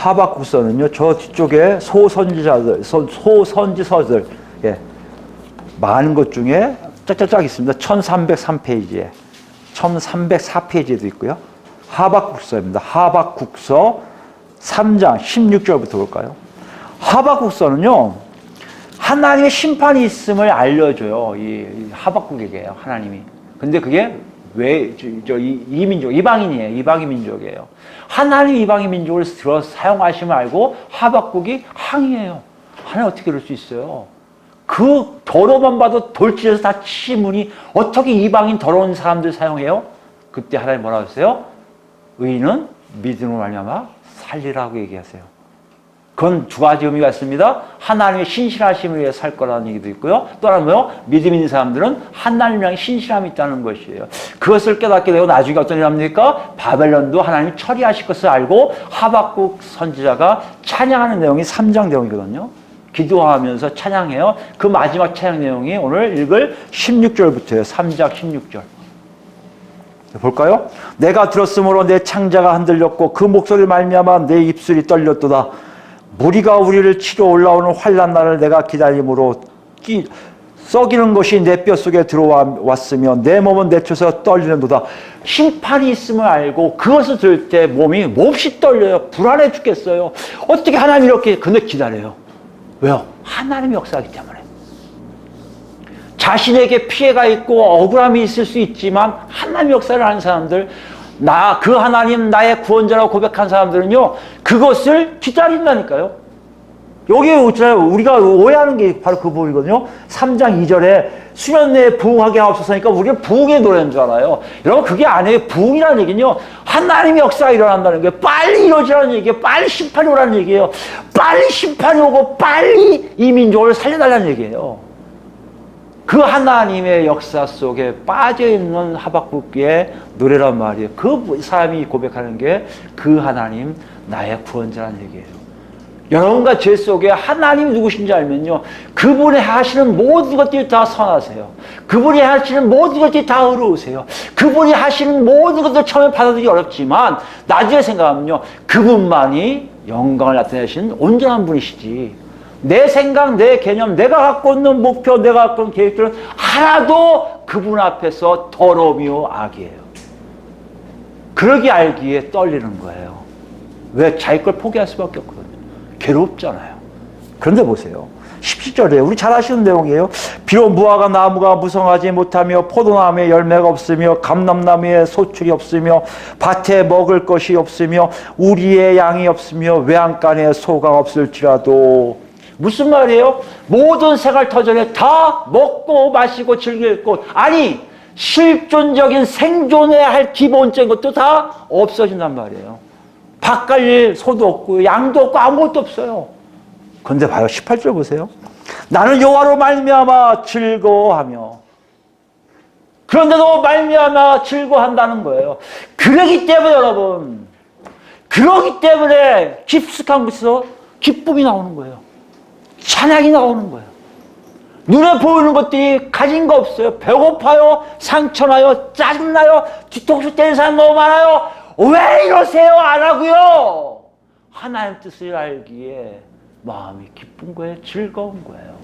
하박국서는요, 저 뒤쪽에 소선지자들, 소선지서들, 예, 많은 것 중에 짝짝짝 있습니다. 1303페이지에. 1304페이지에도 있고요. 하박국서입니다. 하박국서 3장 16절부터 볼까요? 하박국서는요, 하나님의 심판이 있음을 알려줘요. 이 하박국에게요, 하나님이. 근데 그게 왜, 이민족, 이방인이에요. 이방인 민족이에요. 하나님 이방인 민족을 들어 사용하심을 알고 하박국이 항의해요. 하나님 어떻게 그럴 수 있어요? 그 더러만 봐도 돌질해서 다 치문이 어떻게 이방인 더러운 사람들 사용해요? 그때 하나님 뭐라고 하세요? 의인은 믿음으로 말미암아 살리라고 얘기하세요. 그건 두 가지 의미가 있습니다. 하나님의 신실하심을 위해 살 거라는 얘기도 있고요. 또 하나는 뭐요? 믿음 있는 사람들은 하나님 향해 신실함이 있다는 것이에요. 그것을 깨닫게 되고 나중에 어떤 일이 합니까? 바벨론도 하나님 처리하실 것을 알고 하박국 선지자가 찬양하는 내용이 3장 내용이거든요. 기도하면서 찬양해요. 그 마지막 찬양 내용이 오늘 읽을 16절부터예요. 3장 16절. 볼까요? 내가 들었으므로 내 창자가 흔들렸고 그 목소리를 말미암아 내 입술이 떨렸도다. 무리가 우리를 치러 올라오는 환난 날을 내가 기다림으로 썩이는 것이 내 뼛속에 들어왔으며 내 몸은 내쳐서 떨리는도다. 심판이 있음을 알고 그것을 들을 때 몸이 몹시 떨려요. 불안해 죽겠어요. 어떻게 하나님이 이렇게 근데 기다려요. 왜요? 하나님이 역사하기 때문에. 자신에게 피해가 있고 억울함이 있을 수 있지만 하나님 역사를 하는 사람들, 그 하나님 나의 구원자라고 고백한 사람들은요, 그것을 기다린다니까요. 여기 우리가 오해하는 게 바로 그 부분이거든요. 3장 2절에 수년 내에 부흥하게 하옵소서니까 우리는 부흥의 노래인 줄 알아요. 여러분 그게 아니에요. 부흥이라는 얘기는요, 하나님의 역사가 일어난다는 거예요. 빨리 이루어지라는 얘기예요. 빨리 심판이 오라는 얘기예요. 빨리 심판이 오고 빨리 이 민족을 살려달라는 얘기예요. 그 하나님의 역사 속에 빠져있는 하박국의 노래란 말이에요. 그 사람이 고백하는 게 그 하나님 나의 구원자라는 얘기예요. 여러분과 제 속에 하나님이 누구신지 알면요, 그분이 하시는 모든 것들이 다 선하세요. 그분이 하시는 모든 것들이 다 의로우세요. 그분이 하시는 모든 것들 처음에 받아들이기 어렵지만 나중에 생각하면요, 그분만이 영광을 나타내시는 온전한 분이시지. 내 생각, 내 개념, 내가 갖고 있는 목표, 내가 갖고 있는 계획들은 하나도 그분 앞에서 더러움이요 악이에요. 그러기 알기에 떨리는 거예요. 왜? 자기 걸 포기할 수밖에 없거든요. 괴롭잖아요. 그런데 보세요. 17절에 우리 잘 아시는 내용이에요. 비록 무화과 나무가 무성하지 못하며 포도나무에 열매가 없으며 감람나무에 소출이 없으며 밭에 먹을 것이 없으며 우리의 양이 없으며 외양간에 소가 없을지라도, 무슨 말이에요? 모든 생활터전에 다 먹고 마시고 즐길 것, 아니 실존적인 생존해야 할 기본적인 것도 다 없어진단 말이에요. 밥 갈릴 소도 없고 양도 없고 아무것도 없어요. 그런데 봐요. 18절 보세요. 나는 여호와로 말미암아 즐거워하며. 그런데도 말미암아 즐거워한다는 거예요. 그러기 때문에 여러분, 그러기 때문에 깊숙한 곳에서 기쁨이 나오는 거예요. 찬양이 나오는 거예요. 눈에 보이는 것들이 가진 거 없어요. 배고파요, 상처나요, 짜증나요, 뒤통수 때리는 사람 너무 많아요. 왜 이러세요? 안 하고요. 하나님 뜻을 알기에 마음이 기쁜 거예요. 즐거운 거예요.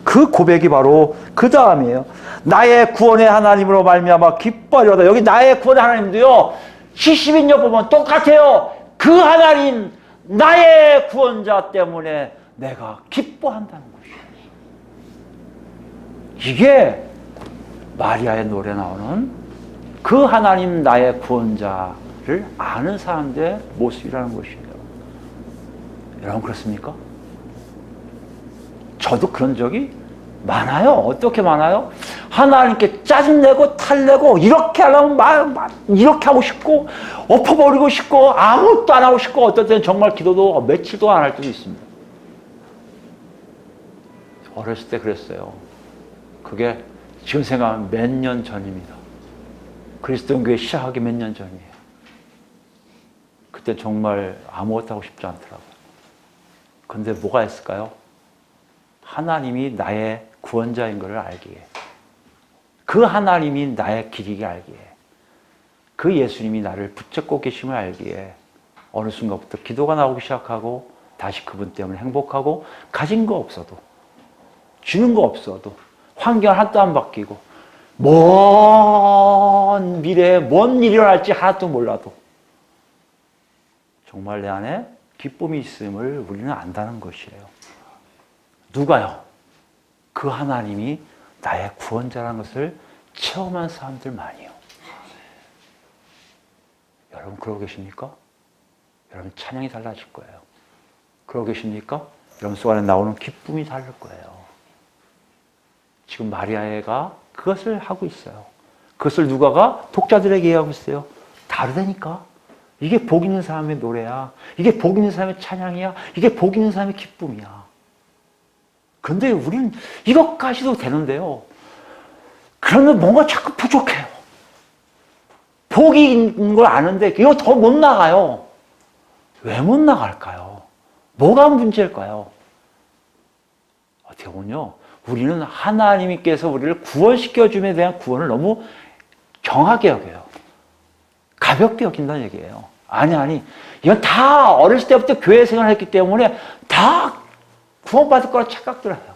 그 고백이 바로 그 다음이에요. 나의 구원의 하나님으로 말미암아 기뻐하리로다. 여기 나의 구원의 하나님도요, 70인역 보면 똑같아요. 그 하나님, 나의 구원자 때문에 내가 기뻐한다는 것이에요. 이게 마리아의 노래 나오는 그 하나님 나의 구원자를 아는 사람들의 모습이라는 것이에요. 여러분 그렇습니까? 저도 그런 적이 많아요. 어떻게 많아요? 하나님께 짜증내고 탈내고 이렇게 하려면 이렇게 하고 싶고 엎어버리고 싶고 아무것도 안 하고 싶고 어떨 때는 정말 기도도 며칠도 안 할 때도 있습니다. 어렸을 때 그랬어요. 그게 지금 생각하면 몇 년 전입니다. 그리스도인교회 시작하기 몇 년 전이에요. 그때 정말 아무것도 하고 싶지 않더라고요. 근데 뭐가 있을까요? 하나님이 나의 구원자인 것을 알기에, 그 하나님이 나의 길이길 알기에, 그 예수님이 나를 붙잡고 계심을 알기에 어느 순간부터 기도가 나오기 시작하고 다시 그분 때문에 행복하고 가진 거 없어도 주는 거 없어도 환경 하나도 안 바뀌고 먼 미래에 뭔 일이 일어날지 하나도 몰라도 정말 내 안에 기쁨이 있음을 우리는 안다는 것이에요. 누가요? 그 하나님이 나의 구원자라는 것을 체험한 사람들만이요. 여러분 그러고 계십니까? 여러분 찬양이 달라질 거예요. 그러고 계십니까? 여러분 속 안에 나오는 기쁨이 다를 거예요. 지금 마리아가 그것을 하고 있어요. 그것을 누가가 독자들에게 얘기하고 있어요. 다르다니까. 이게 복 있는 사람의 노래야. 이게 복 있는 사람의 찬양이야. 이게 복 있는 사람의 기쁨이야. 그런데 우리는 이것까지도 되는데요. 그러면 뭔가 자꾸 부족해요. 복이 있는 걸 아는데 이거 더 못 나가요. 왜 못 나갈까요? 뭐가 문제일까요? 어떻게 보면요. 우리는 하나님께서 우리를 구원시켜줌에 대한 구원을 너무 경하게 여겨요. 가볍게 여긴다는 얘기예요. 아니. 이건 다 어렸을 때부터 교회 생활을 했기 때문에 다 구원받을 거라 착각들 해요.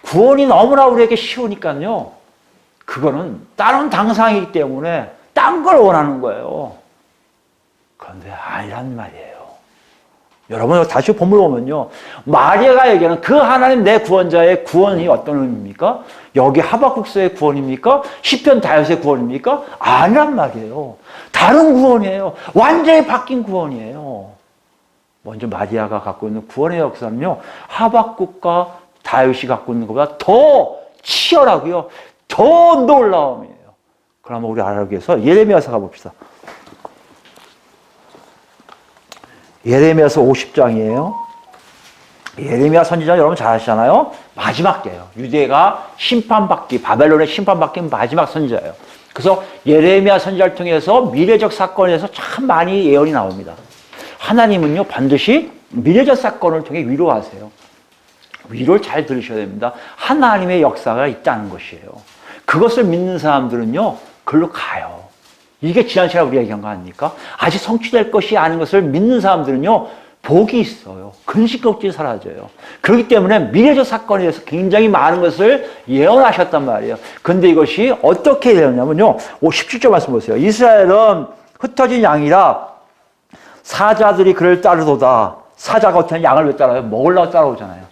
구원이 너무나 우리에게 쉬우니까요. 그거는 다른 당상이기 때문에 딴 걸 원하는 거예요. 그런데 아니란 말이에요. 여러분 다시 본문을 보면요. 마리아가 얘기하는 그 하나님 내 구원자의 구원이 어떤 의미입니까? 여기 하박국서의 구원입니까? 시편 다윗의 구원입니까? 아니란 말이에요. 다른 구원이에요. 완전히 바뀐 구원이에요. 먼저 마리아가 갖고 있는 구원의 역사는요. 하박국과 다윗이 갖고 있는 것보다 더 치열하고요. 더 놀라움이에요. 그러면 우리 알아보기 위해서 예레미야서 가봅시다. 예레미야서 50장이에요. 예레미야 선지자 여러분 잘 아시잖아요. 마지막 때예요. 유대가 심판받기, 바벨론의 심판받기 마지막 선지자예요. 그래서 예레미야 선지자를 통해서 미래적 사건에 대해서 참 많이 예언이 나옵니다. 하나님은요 반드시 미래적 사건을 통해 위로하세요. 위로를 잘 들으셔야 됩니다. 하나님의 역사가 있다는 것이에요. 그것을 믿는 사람들은요 글로 가요. 이게 지난 시간에 우리가 얘기한 거 아닙니까? 아직 성취될 것이 아닌 것을 믿는 사람들은요 복이 있어요. 근심 걱정이 사라져요. 그렇기 때문에 미래적 사건에 대해서 굉장히 많은 것을 예언하셨단 말이에요. 근데 이것이 어떻게 되었냐면요 17절 말씀 보세요. 이스라엘은 흩어진 양이라 사자들이 그를 따르도다. 사자가 어떻게 양을 왜 따라요? 먹으려고 따라오잖아요.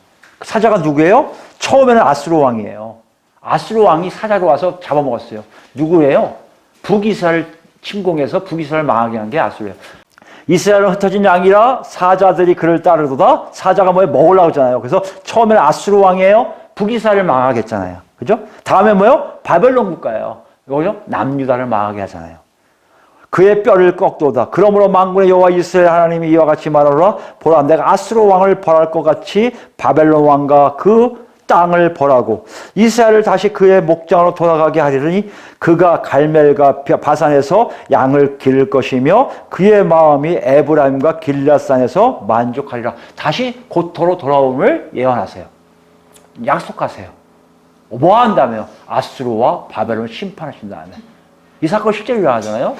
사자가 누구예요? 처음에는 아수르 왕이에요. 아수르 왕이 사자로 와서 잡아먹었어요. 누구예요? 북이스라엘 침공해서 북이스라엘 망하게 한 게 아수르예요. 이스라엘은 흩어진 양이라 사자들이 그를 따르도다. 사자가 뭐예요? 먹으려고 하잖아요. 그래서 처음에는 아수르 왕이에요. 북이스라엘을 망하게 했잖아요. 그죠? 다음에 뭐예요? 바벨론 국가예요. 이거요? 남유다를 망하게 하잖아요. 그의 뼈를 꺾도다. 그러므로 만군의 여호와 이스라엘 하나님이 이와 같이 말하노라. 보라, 내가 아수르 왕을 벌할 것 같이 바벨론 왕과 그 땅을 벌하고 이스라엘을 다시 그의 목장으로 돌아가게 하리니 그가 갈멜과 바산에서 양을 기를 것이며 그의 마음이 에브라임과 길앗산에서 만족하리라. 다시 고토로 돌아옴을 예언하세요. 약속하세요. 뭐 한다며요? 아수르와 바벨론을 심판하신 다음에. 이 사건 실제로 일어나잖아요.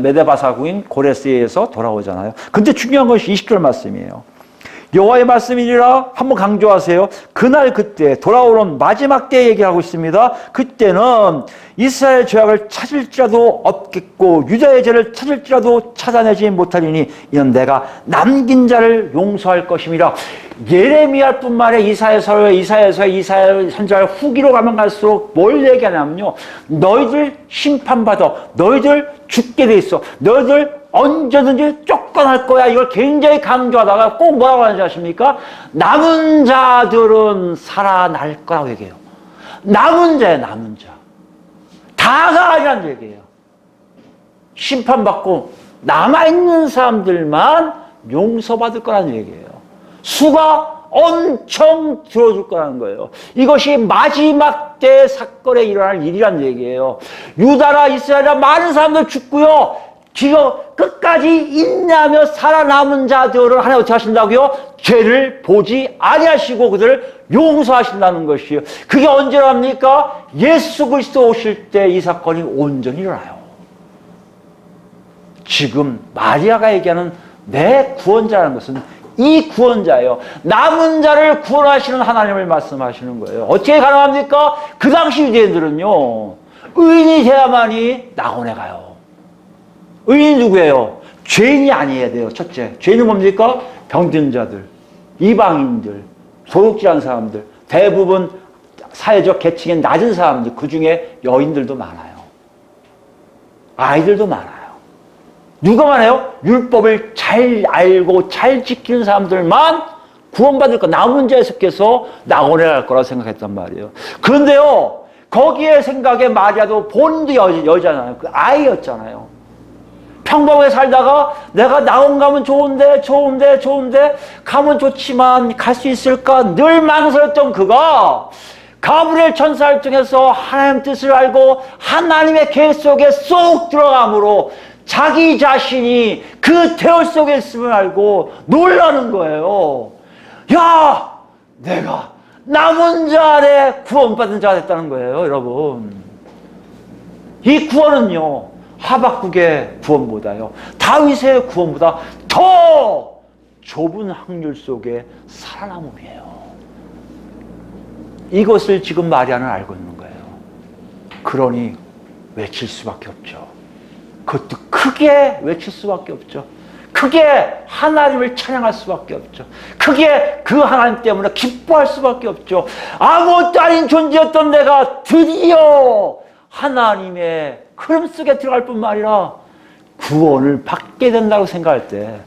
메데바사국인 고레스에 의해서 돌아오잖아요. 근데 중요한 것이 20절 말씀이에요. 여호와의 말씀이니라. 한번 강조하세요. 그날 그때 돌아오는 마지막 때 얘기하고 있습니다. 그때는 이스라엘 죄악을 찾을지라도 없겠고 유다의 죄를 찾을지라도 찾아내지 못하리니 이는 내가 남긴 자를 용서할 것임이라. 예레미야뿐만 아니라 이사야서 선지자의 후기로 가면 갈수록 뭘 얘기하냐면요. 너희들 심판받아. 너희들 죽게 돼 있어. 너희들 언제든지 쫓겨날 거야. 이걸 굉장히 강조하다가 꼭 뭐라고 하는지 아십니까? 남은 자들은 살아날 거라고 얘기해요. 남은 자예요, 남은 자. 다가 아니란 얘기예요. 심판받고 남아있는 사람들만 용서받을 거라는 얘기예요. 수가 엄청 들어줄 거라는 거예요. 이것이 마지막 때 사건에 일어날 일이란 얘기예요. 유다나 이스라엘이나 많은 사람들 죽고요. 지금 끝까지 인내하며 살아남은 자들은 하나님 어떻게 하신다고요? 죄를 보지 아니하시고 그들을 용서하신다는 것이에요. 그게 언제 일어납니까? 예수 그리스도 오실 때 이 사건이 온전히 일어나요. 지금 마리아가 얘기하는 내 구원자라는 것은 이 구원자예요. 남은 자를 구원하시는 하나님을 말씀하시는 거예요. 어떻게 가능합니까? 그 당시 유대인들은요, 의인이 돼야만이 낙원에 가요. 의인이 누구예요? 죄인이 아니어야 돼요. 첫째, 죄인은 뭡니까? 병든 자들, 이방인들, 소욕질한 사람들, 대부분 사회적 계층의 낮은 사람들, 그 중에 여인들도 많아요. 아이들도 많아요. 누가 많아요? 율법을 잘 알고 잘 지키는 사람들만 구원받을 거, 남은 자에 속해서 낙원에 갈 거라 생각했단 말이에요. 그런데요, 거기에 생각에 마리아도 본도 여자잖아요. 그 아이였잖아요. 평범하게 살다가 내가 낙원 가면 좋은데 가면 좋지만 갈 수 있을까 늘 망설였던 그가 가브리엘 천사를 통해서 하나님 뜻을 알고 하나님의 계획 속에 쏙 들어감으로 자기 자신이 그 태울 속에 있음을 알고 놀라는 거예요. 야, 내가 남은 자 아래 구원받은 자가 됐다는 거예요, 여러분. 이 구원은요, 하박국의 구원보다요, 다윗의 구원보다 더 좁은 확률 속에 살아남음이에요. 이것을 지금 마리아는 알고 있는 거예요. 그러니 외칠 수밖에 없죠. 그것도 크게 외칠 수밖에 없죠. 크게 하나님을 찬양할 수밖에 없죠. 크게 그 하나님 때문에 기뻐할 수밖에 없죠. 아무것도 아닌 존재였던 내가 드디어 하나님의 흐름 속에 들어갈 뿐만 아니라 구원을 받게 된다고 생각할 때,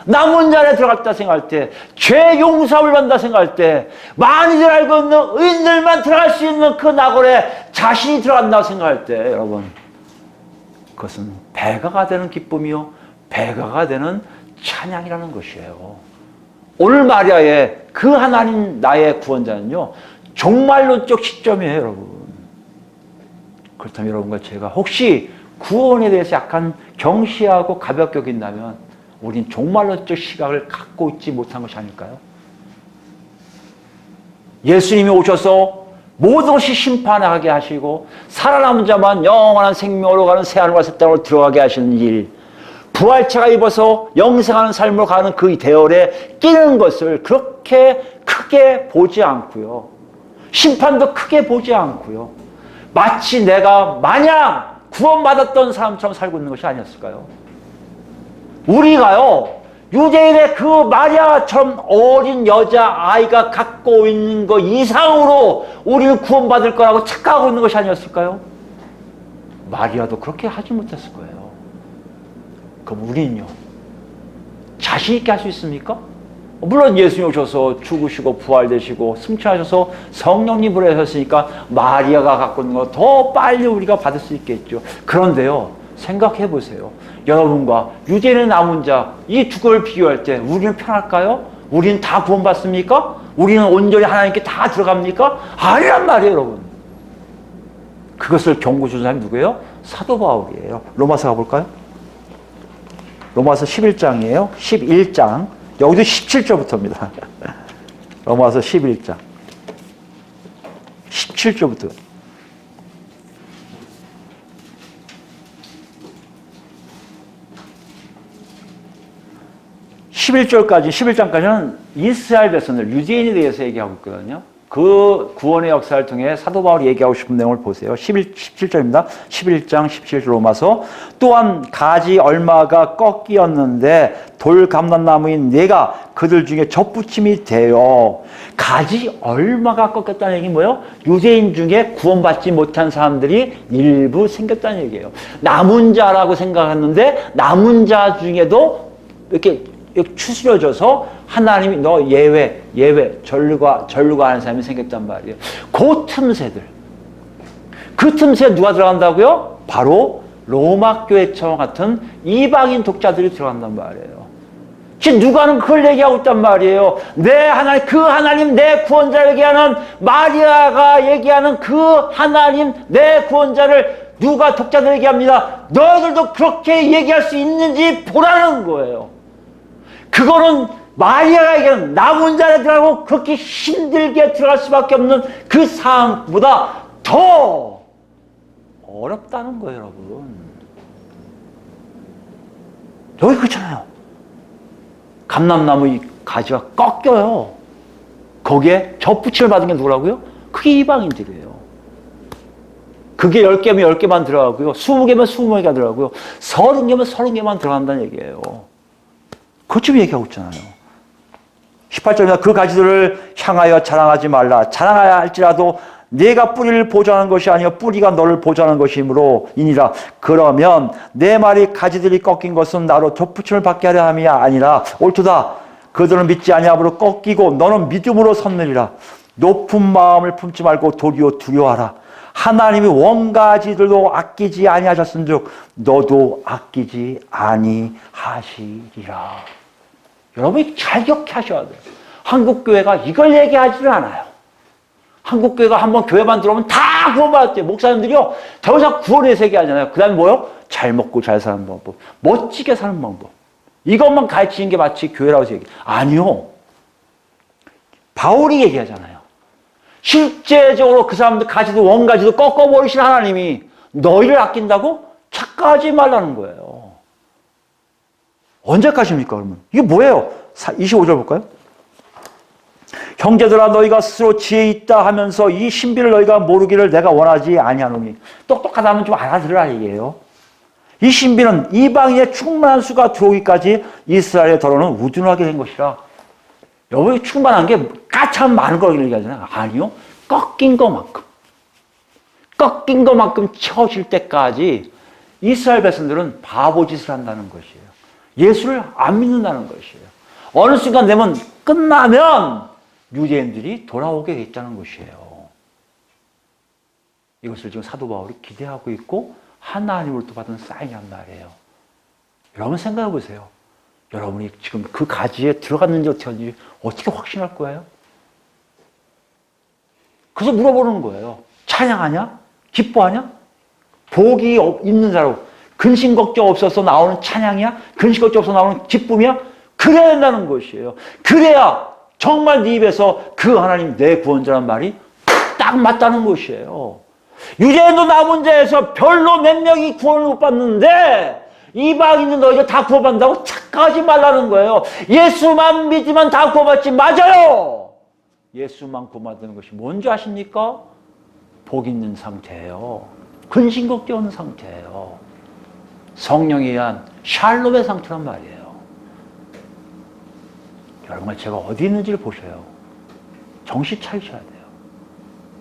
남은 자리에 들어갔다 생각할 때, 죄 용서를 받는다 생각할 때, 많이들 알고 있는 의인들만 들어갈 수 있는 그 낙원에 자신이 들어간다고 생각할 때, 여러분, 그것은 배가가 되는 기쁨이요, 배가가 되는 찬양이라는 것이에요. 오늘 마리아의 그 하나님 나의 구원자는요, 종말론적 시점이에요, 여러분. 그렇다면 여러분과 제가 혹시 구원에 대해서 약간 경시하고 가볍게 여긴다면 우린 종말론적 시각을 갖고 있지 못한 것이 아닐까요? 예수님이 오셔서 모든 것이 심판하게 하시고 살아남은 자만 영원한 생명으로 가는 새하늘과 새 땅으로 들어가게 하시는 일, 부활체가 입어서 영생하는 삶으로 가는 그 대열에 끼는 것을 그렇게 크게 보지 않고요, 심판도 크게 보지 않고요, 마치 내가 마냥 구원받았던 사람처럼 살고 있는 것이 아니었을까요? 우리가요, 유대인의 그 마리아처럼 어린 여자아이가 갖고 있는 것 이상으로 우리는 구원받을 거라고 착각하고 있는 것이 아니었을까요? 마리아도 그렇게 하지 못했을 거예요. 그럼 우리는요, 자신 있게 할 수 있습니까? 물론 예수님 오셔서 죽으시고 부활되시고 승천하셔서 성령님 보내셨으니까 마리아가 갖고 있는 거 더 빨리 우리가 받을 수 있겠죠. 그런데요, 생각해 보세요. 여러분과 유대인의 남은 자, 이 두 걸 비교할 때 우리는 편할까요? 우리는 다 구원받습니까? 우리는 온전히 하나님께 다 들어갑니까? 아니란 말이에요, 여러분. 그것을 경고 준 사람이 누구예요? 사도 바울이에요. 로마서 가볼까요? 로마서 11장이에요. 11장. 여기도 17절부터입니다. 로마서 11장. 17절부터. 11장까지는 이스라엘 백성들, 유대인에 대해서 얘기하고 있거든요. 그 구원의 역사를 통해 사도 바울이 얘기하고 싶은 내용을 보세요. 17절입니다. 11장 17절 로마서. 또한 가지 얼마가 꺾이었는데 돌 감람나무인 내가 그들 중에 접붙임이 되어. 가지 얼마가 꺾였다는 얘기는 뭐예요? 유대인 중에 구원받지 못한 사람들이 일부 생겼다는 얘기예요. 남은 자라고 생각했는데 남은 자 중에도 이렇게 추스려져서 하나님이 너 예외 전류가 하는 사람이 생겼단 말이에요. 그 틈새들, 그 틈새에 누가 들어간다고요? 바로 로마 교회처럼 같은 이방인 독자들이 들어간단 말이에요. 지금 누가는 그걸 얘기하고 있단 말이에요. 내 하나님, 그 하나님 내 구원자 얘기하는 마리아가 얘기하는 그 하나님 내 구원자를 누가 독자들 얘기합니다. 너희들도 그렇게 얘기할 수 있는지 보라는 거예요. 그거는 마리아가 얘기하는 남은 자에 들어가고 그렇게 힘들게 들어갈 수밖에 없는 그 상황보다 더 어렵다는 거예요, 여러분. 여기 그렇잖아요. 감람나무 이 가지가 꺾여요. 거기에 덧붙임을 받은 게 누구라고요? 그게 이방인들이에요. 그게 10개면 10개만 들어가고요. 20개면 20개가 들어가고요. 30개면 30개만 들어간다는 얘기예요. 그것 좀 얘기하고 있잖아요. 18절입니다. 그 가지들을 향하여 자랑하지 말라. 자랑하야 할지라도 내가 뿌리를 보존하는 것이 아니요 뿌리가 너를 보존하는 것이므로 이니라. 그러면 내 말이 가지들이 꺾인 것은 나로 덧붙임을 받게 하려 함이 아니라 옳도다. 그들은 믿지 아니함으로 꺾이고 너는 믿음으로 섰느니라. 높은 마음을 품지 말고 도리어 두려워하라. 하나님이 원가지들도 아끼지 아니하셨은즉 너도 아끼지 아니하시리라. 여러분이 잘 기억하셔야 돼요. 한국교회가 이걸 얘기하지는 않아요. 한국교회가 한번 교회만 들어오면 다 구원받았대요. 목사님들이요. 더 이상 구원의 세계 하잖아요. 그 다음에 뭐요? 잘 먹고 잘 사는 방법. 멋지게 사는 방법. 이것만 가르치는 게 마치 교회라고 해서 얘기해요. 아니요. 바울이 얘기하잖아요. 실제적으로 그 사람들 가지도 원가지도 꺾어버리신 하나님이 너희를 아낀다고? 착각하지 말라는 거예요. 언제까지입니까 그러면? 이게 뭐예요? 25절 볼까요? 형제들아 너희가 스스로 지혜 있다 하면서 이 신비를 너희가 모르기를 내가 원하지 아니하노니. 똑똑하다면 좀 알아들으라 얘기예요. 이 신비는 이방인의 충만한 수가 들어오기까지 이스라엘의 더러는 우둔하게 된 것이라. 여러분이 충만한 게 까참 많은 걸 얘기하잖아요. 아니요. 꺾인 것만큼. 꺾인 것만큼 채워질 때까지 이스라엘 백성들은 바보짓을 한다는 것이에요. 예수를 안 믿는다는 것이에요. 어느 순간 되면 끝나면 유대인들이 돌아오게 됐다는 것이에요. 이것을 지금 사도 바울이 기대하고 있고 하나님으로부터 받은 사인이란 말이에요. 여러분 생각해 보세요. 여러분이 지금 그 가지에 들어갔는지 어떻게 하는지 어떻게 확신할 거예요? 그래서 물어보는 거예요. 찬양하냐? 기뻐하냐? 복이 있는 사람, 근심 걱정 없어서 나오는 찬양이야? 근심 걱정 없어서 나오는 기쁨이야? 그래야 된다는 것이에요. 그래야 정말 네 입에서 그 하나님 내 구원자란 말이 딱 맞다는 것이에요. 유대인도 남은 자에서 별로 몇 명이 구원을 못 받는데 이방인은 너희가 다 구원받는다고 착각하지 말라는 거예요. 예수만 믿으면 다 구원받지. 맞아요. 예수만 구원받는 것이 뭔지 아십니까? 복 있는 상태예요. 근심 걱정 없는 상태예요. 성령에 의한 샬롬의 상태란 말이에요. 여러분 제가 어디 있는지를 보셔요. 정신 차리셔야 돼요.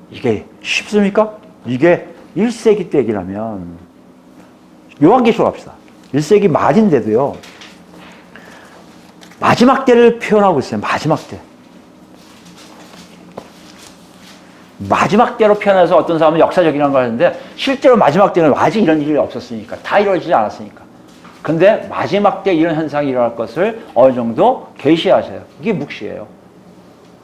이게 쉽습니까? 이게 1세기 때 얘기라면 요한계시록 갑시다. 1세기 말인데도요. 마지막 때를 표현하고 있어요. 마지막 때. 마지막 때로 표현해서 어떤 사람은 역사적이라는 걸 하는데 실제로 마지막 때는 아직 이런 일이 없었으니까. 다 이루어지지 않았으니까. 근데 마지막 때 이런 현상이 일어날 것을 어느 정도 계시하세요. 이게 묵시예요.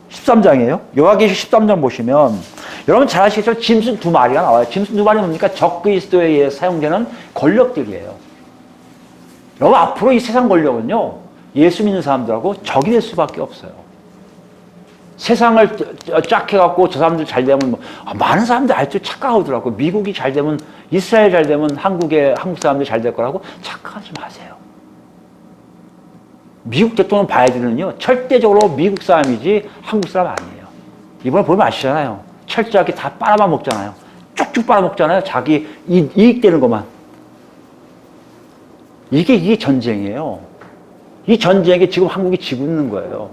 13장이에요. 요한계시록 13장 보시면 여러분 잘 아시겠지만 짐승 두 마리가 나와요. 짐승 두 마리는 뭡니까? 적그리스도에 의해 사용되는 권력들이에요. 여러분 앞으로 이 세상 권력은요. 예수 믿는 사람들하고 적이 될 수밖에 없어요. 세상을 쫙 해갖고 저 사람들 잘 되면 많은 사람들 아직도 착각하더라고요. 미국이 잘 되면 이스라엘 잘 되면 한국 사람들이 잘 될 거라고 착각하지 마세요. 미국 대통령 바이든은요. 절대적으로 미국 사람이지 한국 사람 아니에요. 이번에 보면 아시잖아요. 철저하게 다 빨아만 먹잖아요. 쭉쭉 빨아먹잖아요. 자기 이익되는 것만. 이게 전쟁이에요. 이 전쟁에 지금 한국이 지고 있는 거예요.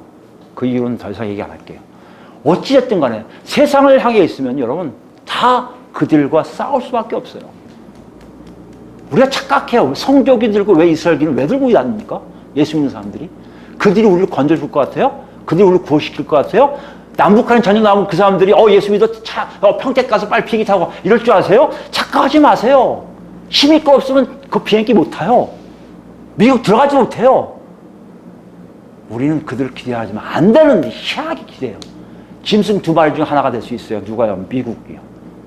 그 이유는 더 이상 얘기 안 할게요. 어찌됐든 간에 세상을 향해 있으면 여러분 다 그들과 싸울 수밖에 없어요. 우리가 착각해요. 성조기 들고 왜 이스라엘기는 왜 들고 다닙니까? 예수 믿는 사람들이. 그들이 우리를 건져줄 것 같아요? 그들이 우리를 구원시킬 것 같아요? 남북한 전쟁 나오면 그 사람들이 예수 믿어 평택 가서 빨리 비행기 타고 이럴 줄 아세요? 착각하지 마세요. 힘이 거 없으면 그 비행기 못 타요. 미국 들어가지 못해요. 우리는 그들을 기대하지만 안 되는데 희한하게 기대해요. 짐승 두 마리 중 하나가 될 수 있어요. 누가요? 미국이요.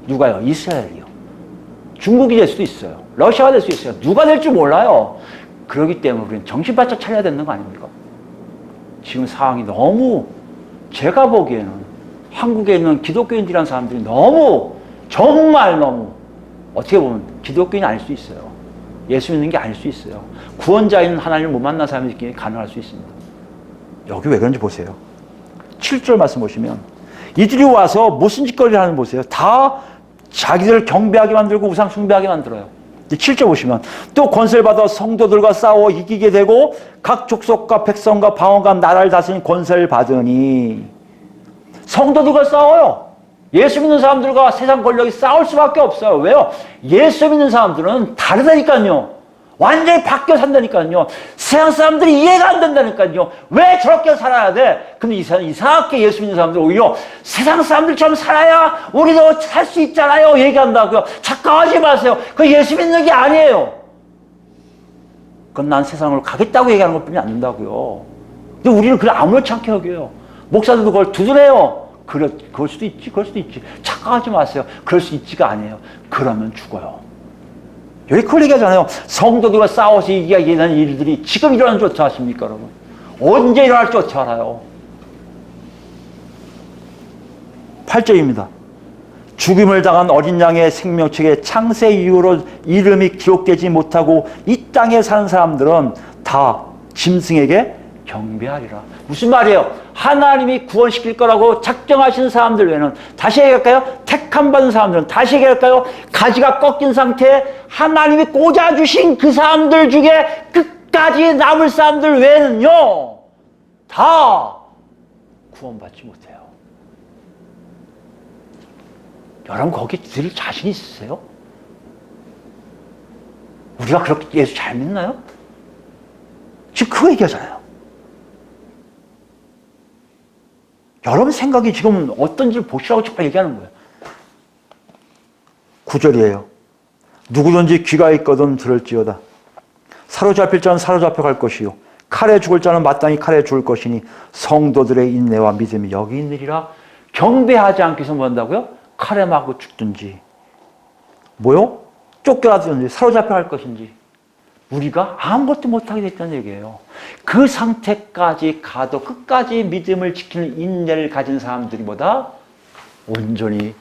누가요? 이스라엘이요. 중국이 될 수도 있어요. 러시아가 될 수 있어요. 누가 될 줄 몰라요. 그렇기 때문에 우리는 정신 바짝 차려야 되는 거 아닙니까? 지금 상황이 너무 제가 보기에는 한국에 있는 기독교인들이라는 사람들이 너무 정말 너무 어떻게 보면 기독교인이 아닐 수 있어요. 예수 믿는 게 아닐 수 있어요. 구원자인 하나님을 못 만난 사람이 가능할 수 있습니다. 여기 왜 그런지 보세요. 7절 말씀 보시면 이들이 와서 무슨 짓거리를 하는 보세요. 다 자기들을 경배하게 만들고 우상 숭배하게 만들어요. 7절 보시면 또 권세를 받아 성도들과 싸워 이기게 되고 각 족속과 백성과 방언과 나라를 다스리는 권세를 받으니 성도들과 싸워요. 예수 믿는 사람들과 세상 권력이 싸울 수밖에 없어요. 왜요? 예수 믿는 사람들은 다르다니까요. 완전히 바뀌어 산다니까요. 세상 사람들이 이해가 안 된다니까요. 왜 저렇게 살아야 돼? 근데 이상하게 예수 믿는 사람들 오히려 세상 사람들처럼 살아야 우리도 살 수 있잖아요. 얘기한다고요. 착각하지 마세요. 그거 예수 믿는 게 아니에요. 그건 난 세상으로 가겠다고 얘기하는 것뿐이 안 된다고요. 근데 우리는 그걸 아무렇지 않게 여겨요. 목사들도 그걸 두드려요. 그럴 수도 있지, 그럴 수도 있지. 착각하지 마세요. 그럴 수 있지가 아니에요. 그러면 죽어요. 여기 그걸 얘기하잖아요. 성도들과 싸워서 이기게 되는 일들이 지금 일어나는 줄 어떻게 아십니까, 여러분? 언제 일어날 줄 어떻게 알아요? 8절입니다. 죽임을 당한 어린 양의 생명책에 창세 이후로 이름이 기록되지 못하고 이 땅에 사는 사람들은 다 짐승에게 경배하리라. 무슨 말이에요? 하나님이 구원시킬 거라고 작정하신 사람들 외에는, 다시 얘기할까요? 택함 받은 사람들은, 다시 얘기할까요? 가지가 꺾인 상태에 하나님이 꽂아주신 그 사람들 중에 끝까지 남을 사람들 외에는요, 다 구원받지 못해요. 여러분 거기 들을 자신 있으세요? 우리가 그렇게 예수 잘 믿나요? 지금 그거 얘기하잖아요. 여러분 생각이 지금 어떤지를 보시라고 자꾸 얘기하는 거예요. 9절이에요. 누구든지 귀가 있거든 들을지어다. 사로잡힐 자는 사로잡혀 갈 것이요 칼에 죽을 자는 마땅히 칼에 죽을 것이니 성도들의 인내와 믿음이 여기 있느니라. 경배하지 않기 위해서 뭐 한다고요? 칼에 맞고 죽든지 뭐요? 쫓겨나든지 사로잡혀 갈 것인지 우리가 아무것도 못하게 됐다는 얘기예요. 그 상태까지 가도 끝까지 믿음을 지키는 인내를 가진 사람들이 뭐다? 온전히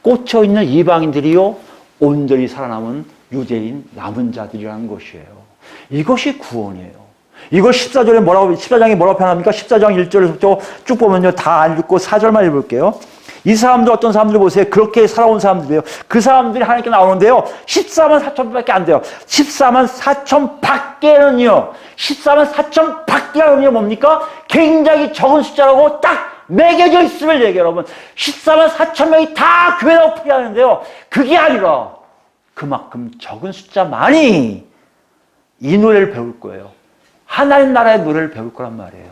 꽂혀있는 이방인들이요 온전히 살아남은 유대인 남은 자들이라는 것이에요. 이것이 구원이에요. 이걸 14장에 뭐라고 표현합니까? 14장 1절에서부터 쭉 보면요 다 안 읽고 4절만 읽을게요. 이 사람들 어떤 사람들 보세요. 그렇게 살아온 사람들이에요. 그 사람들이 하나님께 나오는데요. 14만 4천 밖에 안 돼요. 14만 4천 밖에는요. 14만 4천 밖에는요 뭡니까? 굉장히 적은 숫자라고 딱 매겨져 있음을 얘기해요. 여러분 14만 4천 명이 다 교회 나오게 하는데요. 그게 아니라 그만큼 적은 숫자만이 이 노래를 배울 거예요. 하나님 나라의 노래를 배울 거란 말이에요.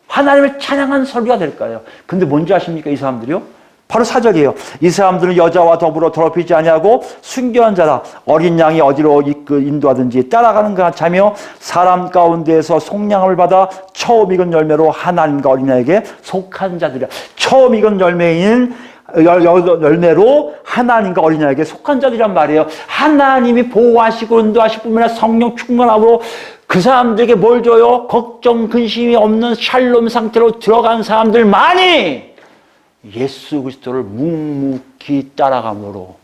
하나님을 찬양한 설교가 될 거예요. 근데 뭔지 아십니까? 이 사람들이요? 바로 4절이에요. 이 사람들은 여자와 더불어 더럽히지 아니하고 순교한 자라. 어린 양이 어디로 인도하든지 따라가는 자며 사람 가운데에서 속량함을 받아 처음 익은 열매로 하나님과 어린아이에게 속한 자들이라. 처음 익은 열매로 하나님과 어린아이에게 속한 자들이란 말이에요. 하나님이 보호하시고 인도하실 뿐만 아니라 성령 충만함으로 그 사람들에게 뭘 줘요? 걱정, 근심이 없는 샬롬 상태로 들어간 사람들만이 예수 그리스도를 묵묵히 따라감으로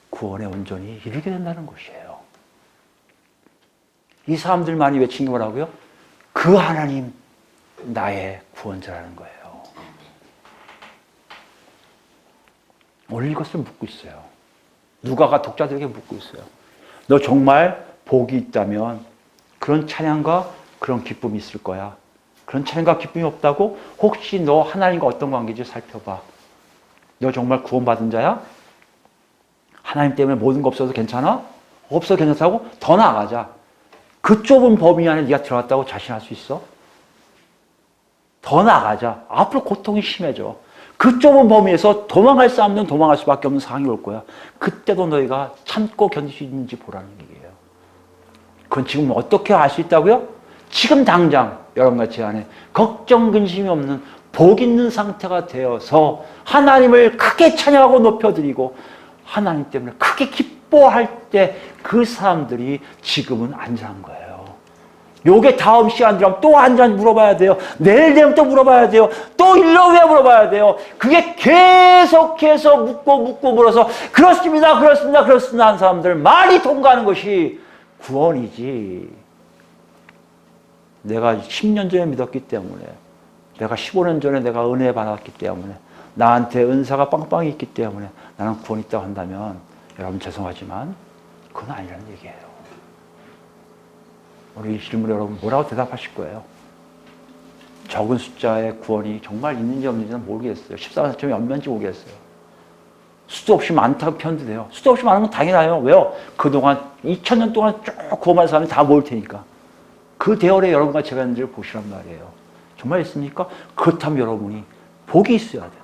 구원에 온전히 이르게 된다는 것이에요. 이 사람들만이 외친 게 뭐라고요? 그 하나님 나의 구원자라는 거예요. 오늘 이것을 묻고 있어요. 누가가 독자들에게 묻고 있어요. 너 정말 복이 있다면 그런 찬양과 그런 기쁨이 있을 거야. 그런 찬양과 기쁨이 없다고? 혹시 너 하나님과 어떤 관계인지 살펴봐. 너 정말 구원받은 자야? 하나님 때문에 모든 거 없어도 괜찮아? 없어도 괜찮다고? 더 나아가자. 그 좁은 범위 안에 네가 들어갔다고 자신할 수 있어? 더 나아가자. 앞으로 고통이 심해져. 그 좁은 범위에서 도망갈 사람은 도망갈 수밖에 없는 상황이 올 거야. 그때도 너희가 참고 견딜 수 있는지 보라는 얘기예요. 그건 지금 어떻게 알 수 있다고요? 지금 당장 여러분과 제 안에 걱정, 근심이 없는 복 있는 상태가 되어서 하나님을 크게 찬양하고 높여드리고 하나님 때문에 크게 기뻐할 때 그 사람들이 지금은 안전한 거예요. 요게 다음 시간 되면 또 한 잔 물어봐야 돼요. 내일 되면 또 물어봐야 돼요. 또 1년 후에 물어봐야 돼요. 그게 계속해서 묻고 물어서 그렇습니다 하는 사람들 많이 통과하는 것이 구원이지. 내가 10년 전에 믿었기 때문에, 내가 15년 전에 내가 은혜 받았기 때문에, 나한테 은사가 빵빵히 있기 때문에 나는 구원이 있다고 한다면 여러분 죄송하지만 그건 아니라는 얘기예요. 우리 이 질문에 여러분 뭐라고 대답하실 거예요? 적은 숫자의 구원이 정말 있는지 없는지는 모르겠어요. 14점 몇면인지 모르겠어요. 수도 없이 많다고 표현도 돼요. 수도 없이 많은 건 당연해요. 왜요? 그동안 2000년 동안 쭉 구원받은 사람이 다 모일 테니까. 그 대열에 여러분과 제가 있는지를 보시란 말이에요. 정말 있습니까? 그렇다면 여러분이 복이 있어야 돼요.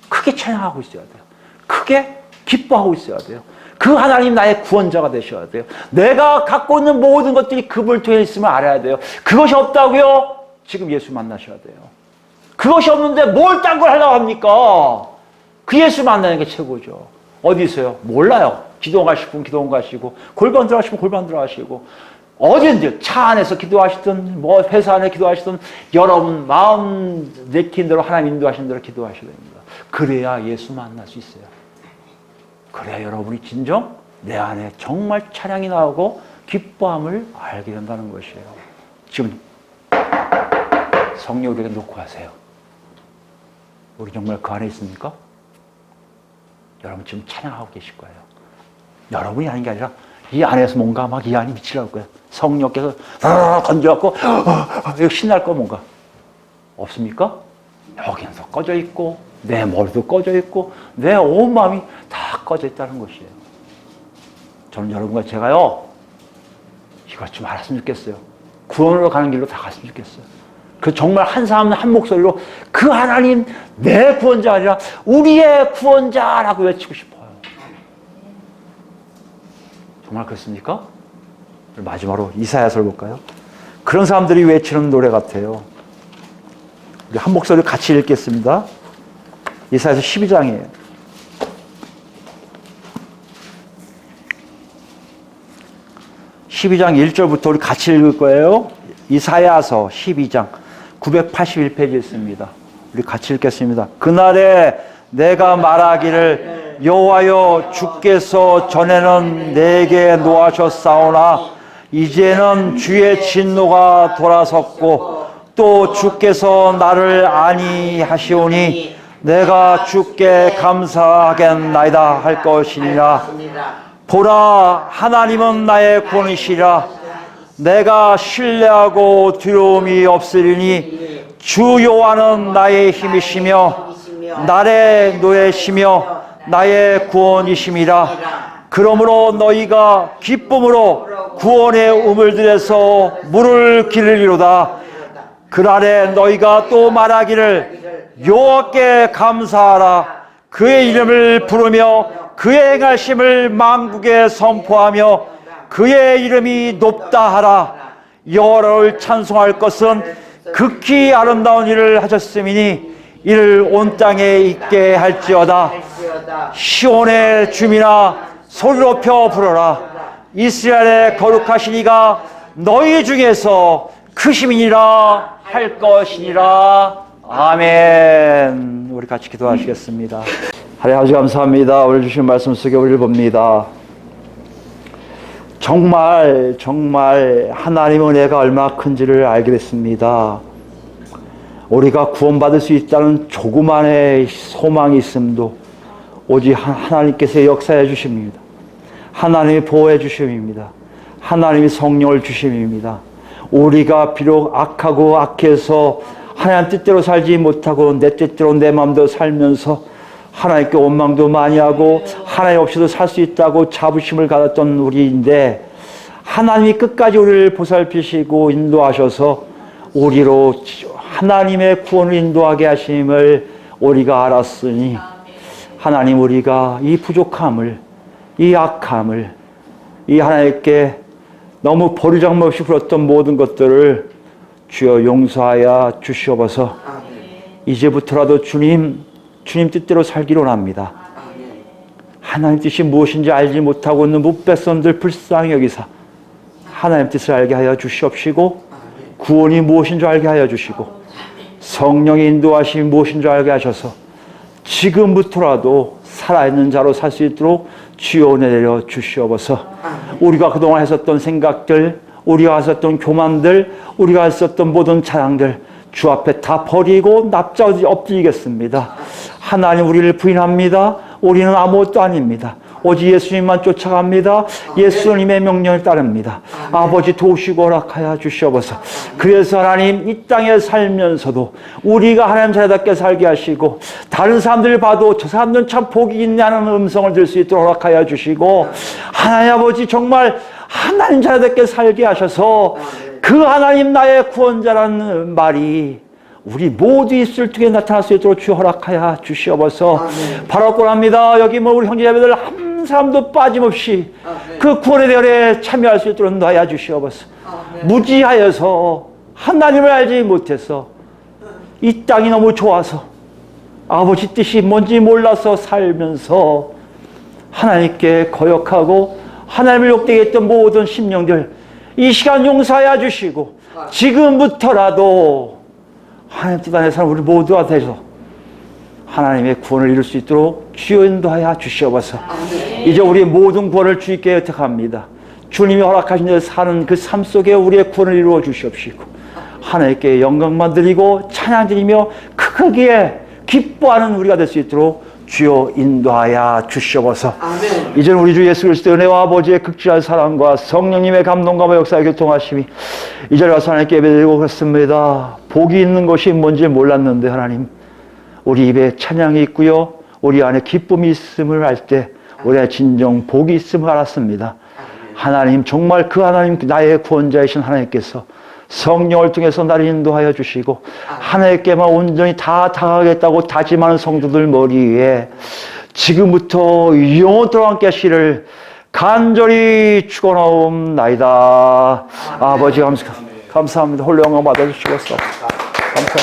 크게 찬양하고 있어야 돼요. 크게 기뻐하고 있어야 돼요. 그 하나님 나의 구원자가 되셔야 돼요. 내가 갖고 있는 모든 것들이 그분을 통해 있음을 알아야 돼요. 그것이 없다고요? 지금 예수 만나셔야 돼요. 그것이 없는데 뭘 딴 걸 하려고 합니까? 그 예수 만나는 게 최고죠. 어디 있어요? 몰라요. 기도 가시고 기도 가시고 골반 들어가시면 골반 들어가시고 어딘지 차 안에서 기도하시든 뭐 회사 안에 기도하시든 여러분 마음 내킨 대로 하나님 인도하신 대로 기도하셔야 됩니다. 그래야 예수 만날 수 있어요. 그래야 여러분이 진정 내 안에 정말 찬양이 나오고 기뻐함을 알게 된다는 것이에요. 지금 성령 우리에게 놓고 하세요. 우리 정말 그 안에 있습니까? 여러분 지금 찬양하고 계실 거예요. 여러분이 아닌 게 아니라 이 안에서 뭔가 막 이 안이 미치려고 거예요. 성령께서 던져갖고 신날 거 뭔가 없습니까? 여기서 꺼져 있고 내 머리도 꺼져 있고 내 온 마음이 다 꺼져 있다는 것이에요. 저는 여러분과 제가요 이것 좀 알았으면 좋겠어요. 구원으로 가는 길로 다 갔으면 좋겠어요. 그 정말 한 사람 한 목소리로 그 하나님 내 구원자가 아니라 우리의 구원자라고 외치고 싶어요. 정말 그렇습니까? 마지막으로 이사야서를 볼까요? 그런 사람들이 외치는 노래 같아요. 우리 한 목소리로 같이 읽겠습니다. 이사야서 12장이에요. 12장 1절부터 우리 같이 읽을 거예요. 이사야서 12장 981페이지에 있습니다. 우리 같이 읽겠습니다. 그날에 내가 말하기를 여호와여 주께서 전에는 내게 노하셨사오나 이제는 주의 진노가 돌아섰고 또 주께서 나를 아니하시오니 내가 주께 감사하겠나이다 할 것이니라. 보라 하나님은 나의 구원이시라. 내가 신뢰하고 두려움이 없으리니 주 여호와는 나의 힘이시며 나의 노예시며 나의 구원이심이라. 그러므로 너희가 기쁨으로 구원의 우물들에서 물을 기르리로다. 그날에 너희가 또 말하기를 여호와께 감사하라. 그의 이름을 부르며 그의 행하심을 만국에 선포하며 그의 이름이 높다 하라. 여호와를 찬송할 것은 극히 아름다운 일을 하셨음이니 이를 온 땅에 있게 할지어다. 시온의 주민아 소리 높여 부르라. 이스라엘의 거룩하신 이가 너희 중에서 크심이니라 할 것이니라. 아멘. 우리 같이 기도하시겠습니다. 하나님 아버지 감사합니다. 오늘 주신 말씀 속에 우리를 봅니다. 정말 하나님의 은혜가 얼마나 큰지를 알게 됐습니다. 우리가 구원받을 수 있다는 조그만의 소망이 있음도 오직 하나님께서 역사해 주십니다. 하나님이 보호해 주심입니다. 하나님이 성령을 주심입니다. 우리가 비록 악하고 악해서 하나님 뜻대로 살지 못하고 내 뜻대로 내 마음대로 살면서 하나님께 원망도 많이 하고 하나님 없이도 살 수 있다고 자부심을 가졌던 우리인데 하나님이 끝까지 우리를 보살피시고 인도하셔서 우리로 하나님의 구원을 인도하게 하심을 우리가 알았으니 하나님 우리가 이 부족함을 이 악함을 이 하나님께 너무 버리장머리 없이 불었던 모든 것들을 주여 용서하여 주시옵소서. 이제부터라도 주님 뜻대로 살기로 합니다. 하나님 뜻이 무엇인지 알지 못하고 있는 묵백성들 불쌍히 여기사 하나님 뜻을 알게 하여 주시옵시고 구원이 무엇인 줄 알게 하여 주시고 성령의 인도하심이 무엇인 줄 알게 하셔서 지금부터라도 살아있는 자로 살 수 있도록 주여 내려 주시옵소서. 우리가 그동안 했었던 생각들, 우리가 했었던 교만들, 우리가 했었던 모든 자랑들 주 앞에 다 버리고 납작 엎드리겠습니다. 하나님 우리를 부인합니다. 우리는 아무것도 아닙니다. 오직 예수님만 쫓아갑니다. 예수님의 명령을 따릅니다. 아버지 도우시고 허락하여 주시옵소서. 그래서 하나님 이 땅에 살면서도 우리가 하나님 자녀답게 살게 하시고 다른 사람들 봐도 저 사람들은 참 복이 있냐는 음성을 들을 수 있도록 허락하여 주시고 하나님 아버지 정말 하나님 자녀답게 살게 하셔서 그 하나님 나의 구원자라는 말이 우리 모두 입술 통해 나타날 수 있도록 주여 허락하여 주시옵소서. 바로 권합니다. 여기 우리 형제자매들 한 사람도 빠짐없이 그 구원의 대열에 참여할 수 있도록 인도하여 주시옵소서. 무지하여서 하나님을 알지 못해서 이 땅이 너무 좋아서 아버지 뜻이 뭔지 몰라서 살면서 하나님께 거역하고 하나님을 욕되게 했던 모든 심령들 이 시간 용서하여 주시고 지금부터라도 하나님 뜻 안에 사는 우리 모두가 되서 하나님의 구원을 이룰 수 있도록 주여 인도하여 주시옵소서. 이제 우리의 모든 구원을 주님께 의탁합니다. 주님이 허락하신 대로 사는 그 삶 속에 우리의 구원을 이루어 주시옵시고 하나님께 영광만 드리고 찬양 드리며 크게 기뻐하는 우리가 될 수 있도록 주여 인도하여 주시옵소서. 이제는 우리 주 예수 그리스도의 은혜와 아버지의 극진한 사랑과 성령님의 감동과 역사의 교통하심이 이제는 와서 하나님께 예배드리고 그렇습니다. 복이 있는 것이 뭔지 몰랐는데 하나님 우리 입에 찬양이 있고요 우리 안에 기쁨이 있음을 알 때 우리 안에 진정 복이 있음을 알았습니다. 하나님 정말 그 하나님 나의 구원자이신 하나님께서 성령을 통해서 나를 인도하여 주시고 하나님께만 온전히 다 다가가겠다고 다짐하는 성도들 머리 위에 지금부터 영원토록 함께 하시를 간절히 축원하옵나이다. 아버지 감사합니다. 홀로 영광 받아주시옵소서. 감사합니다.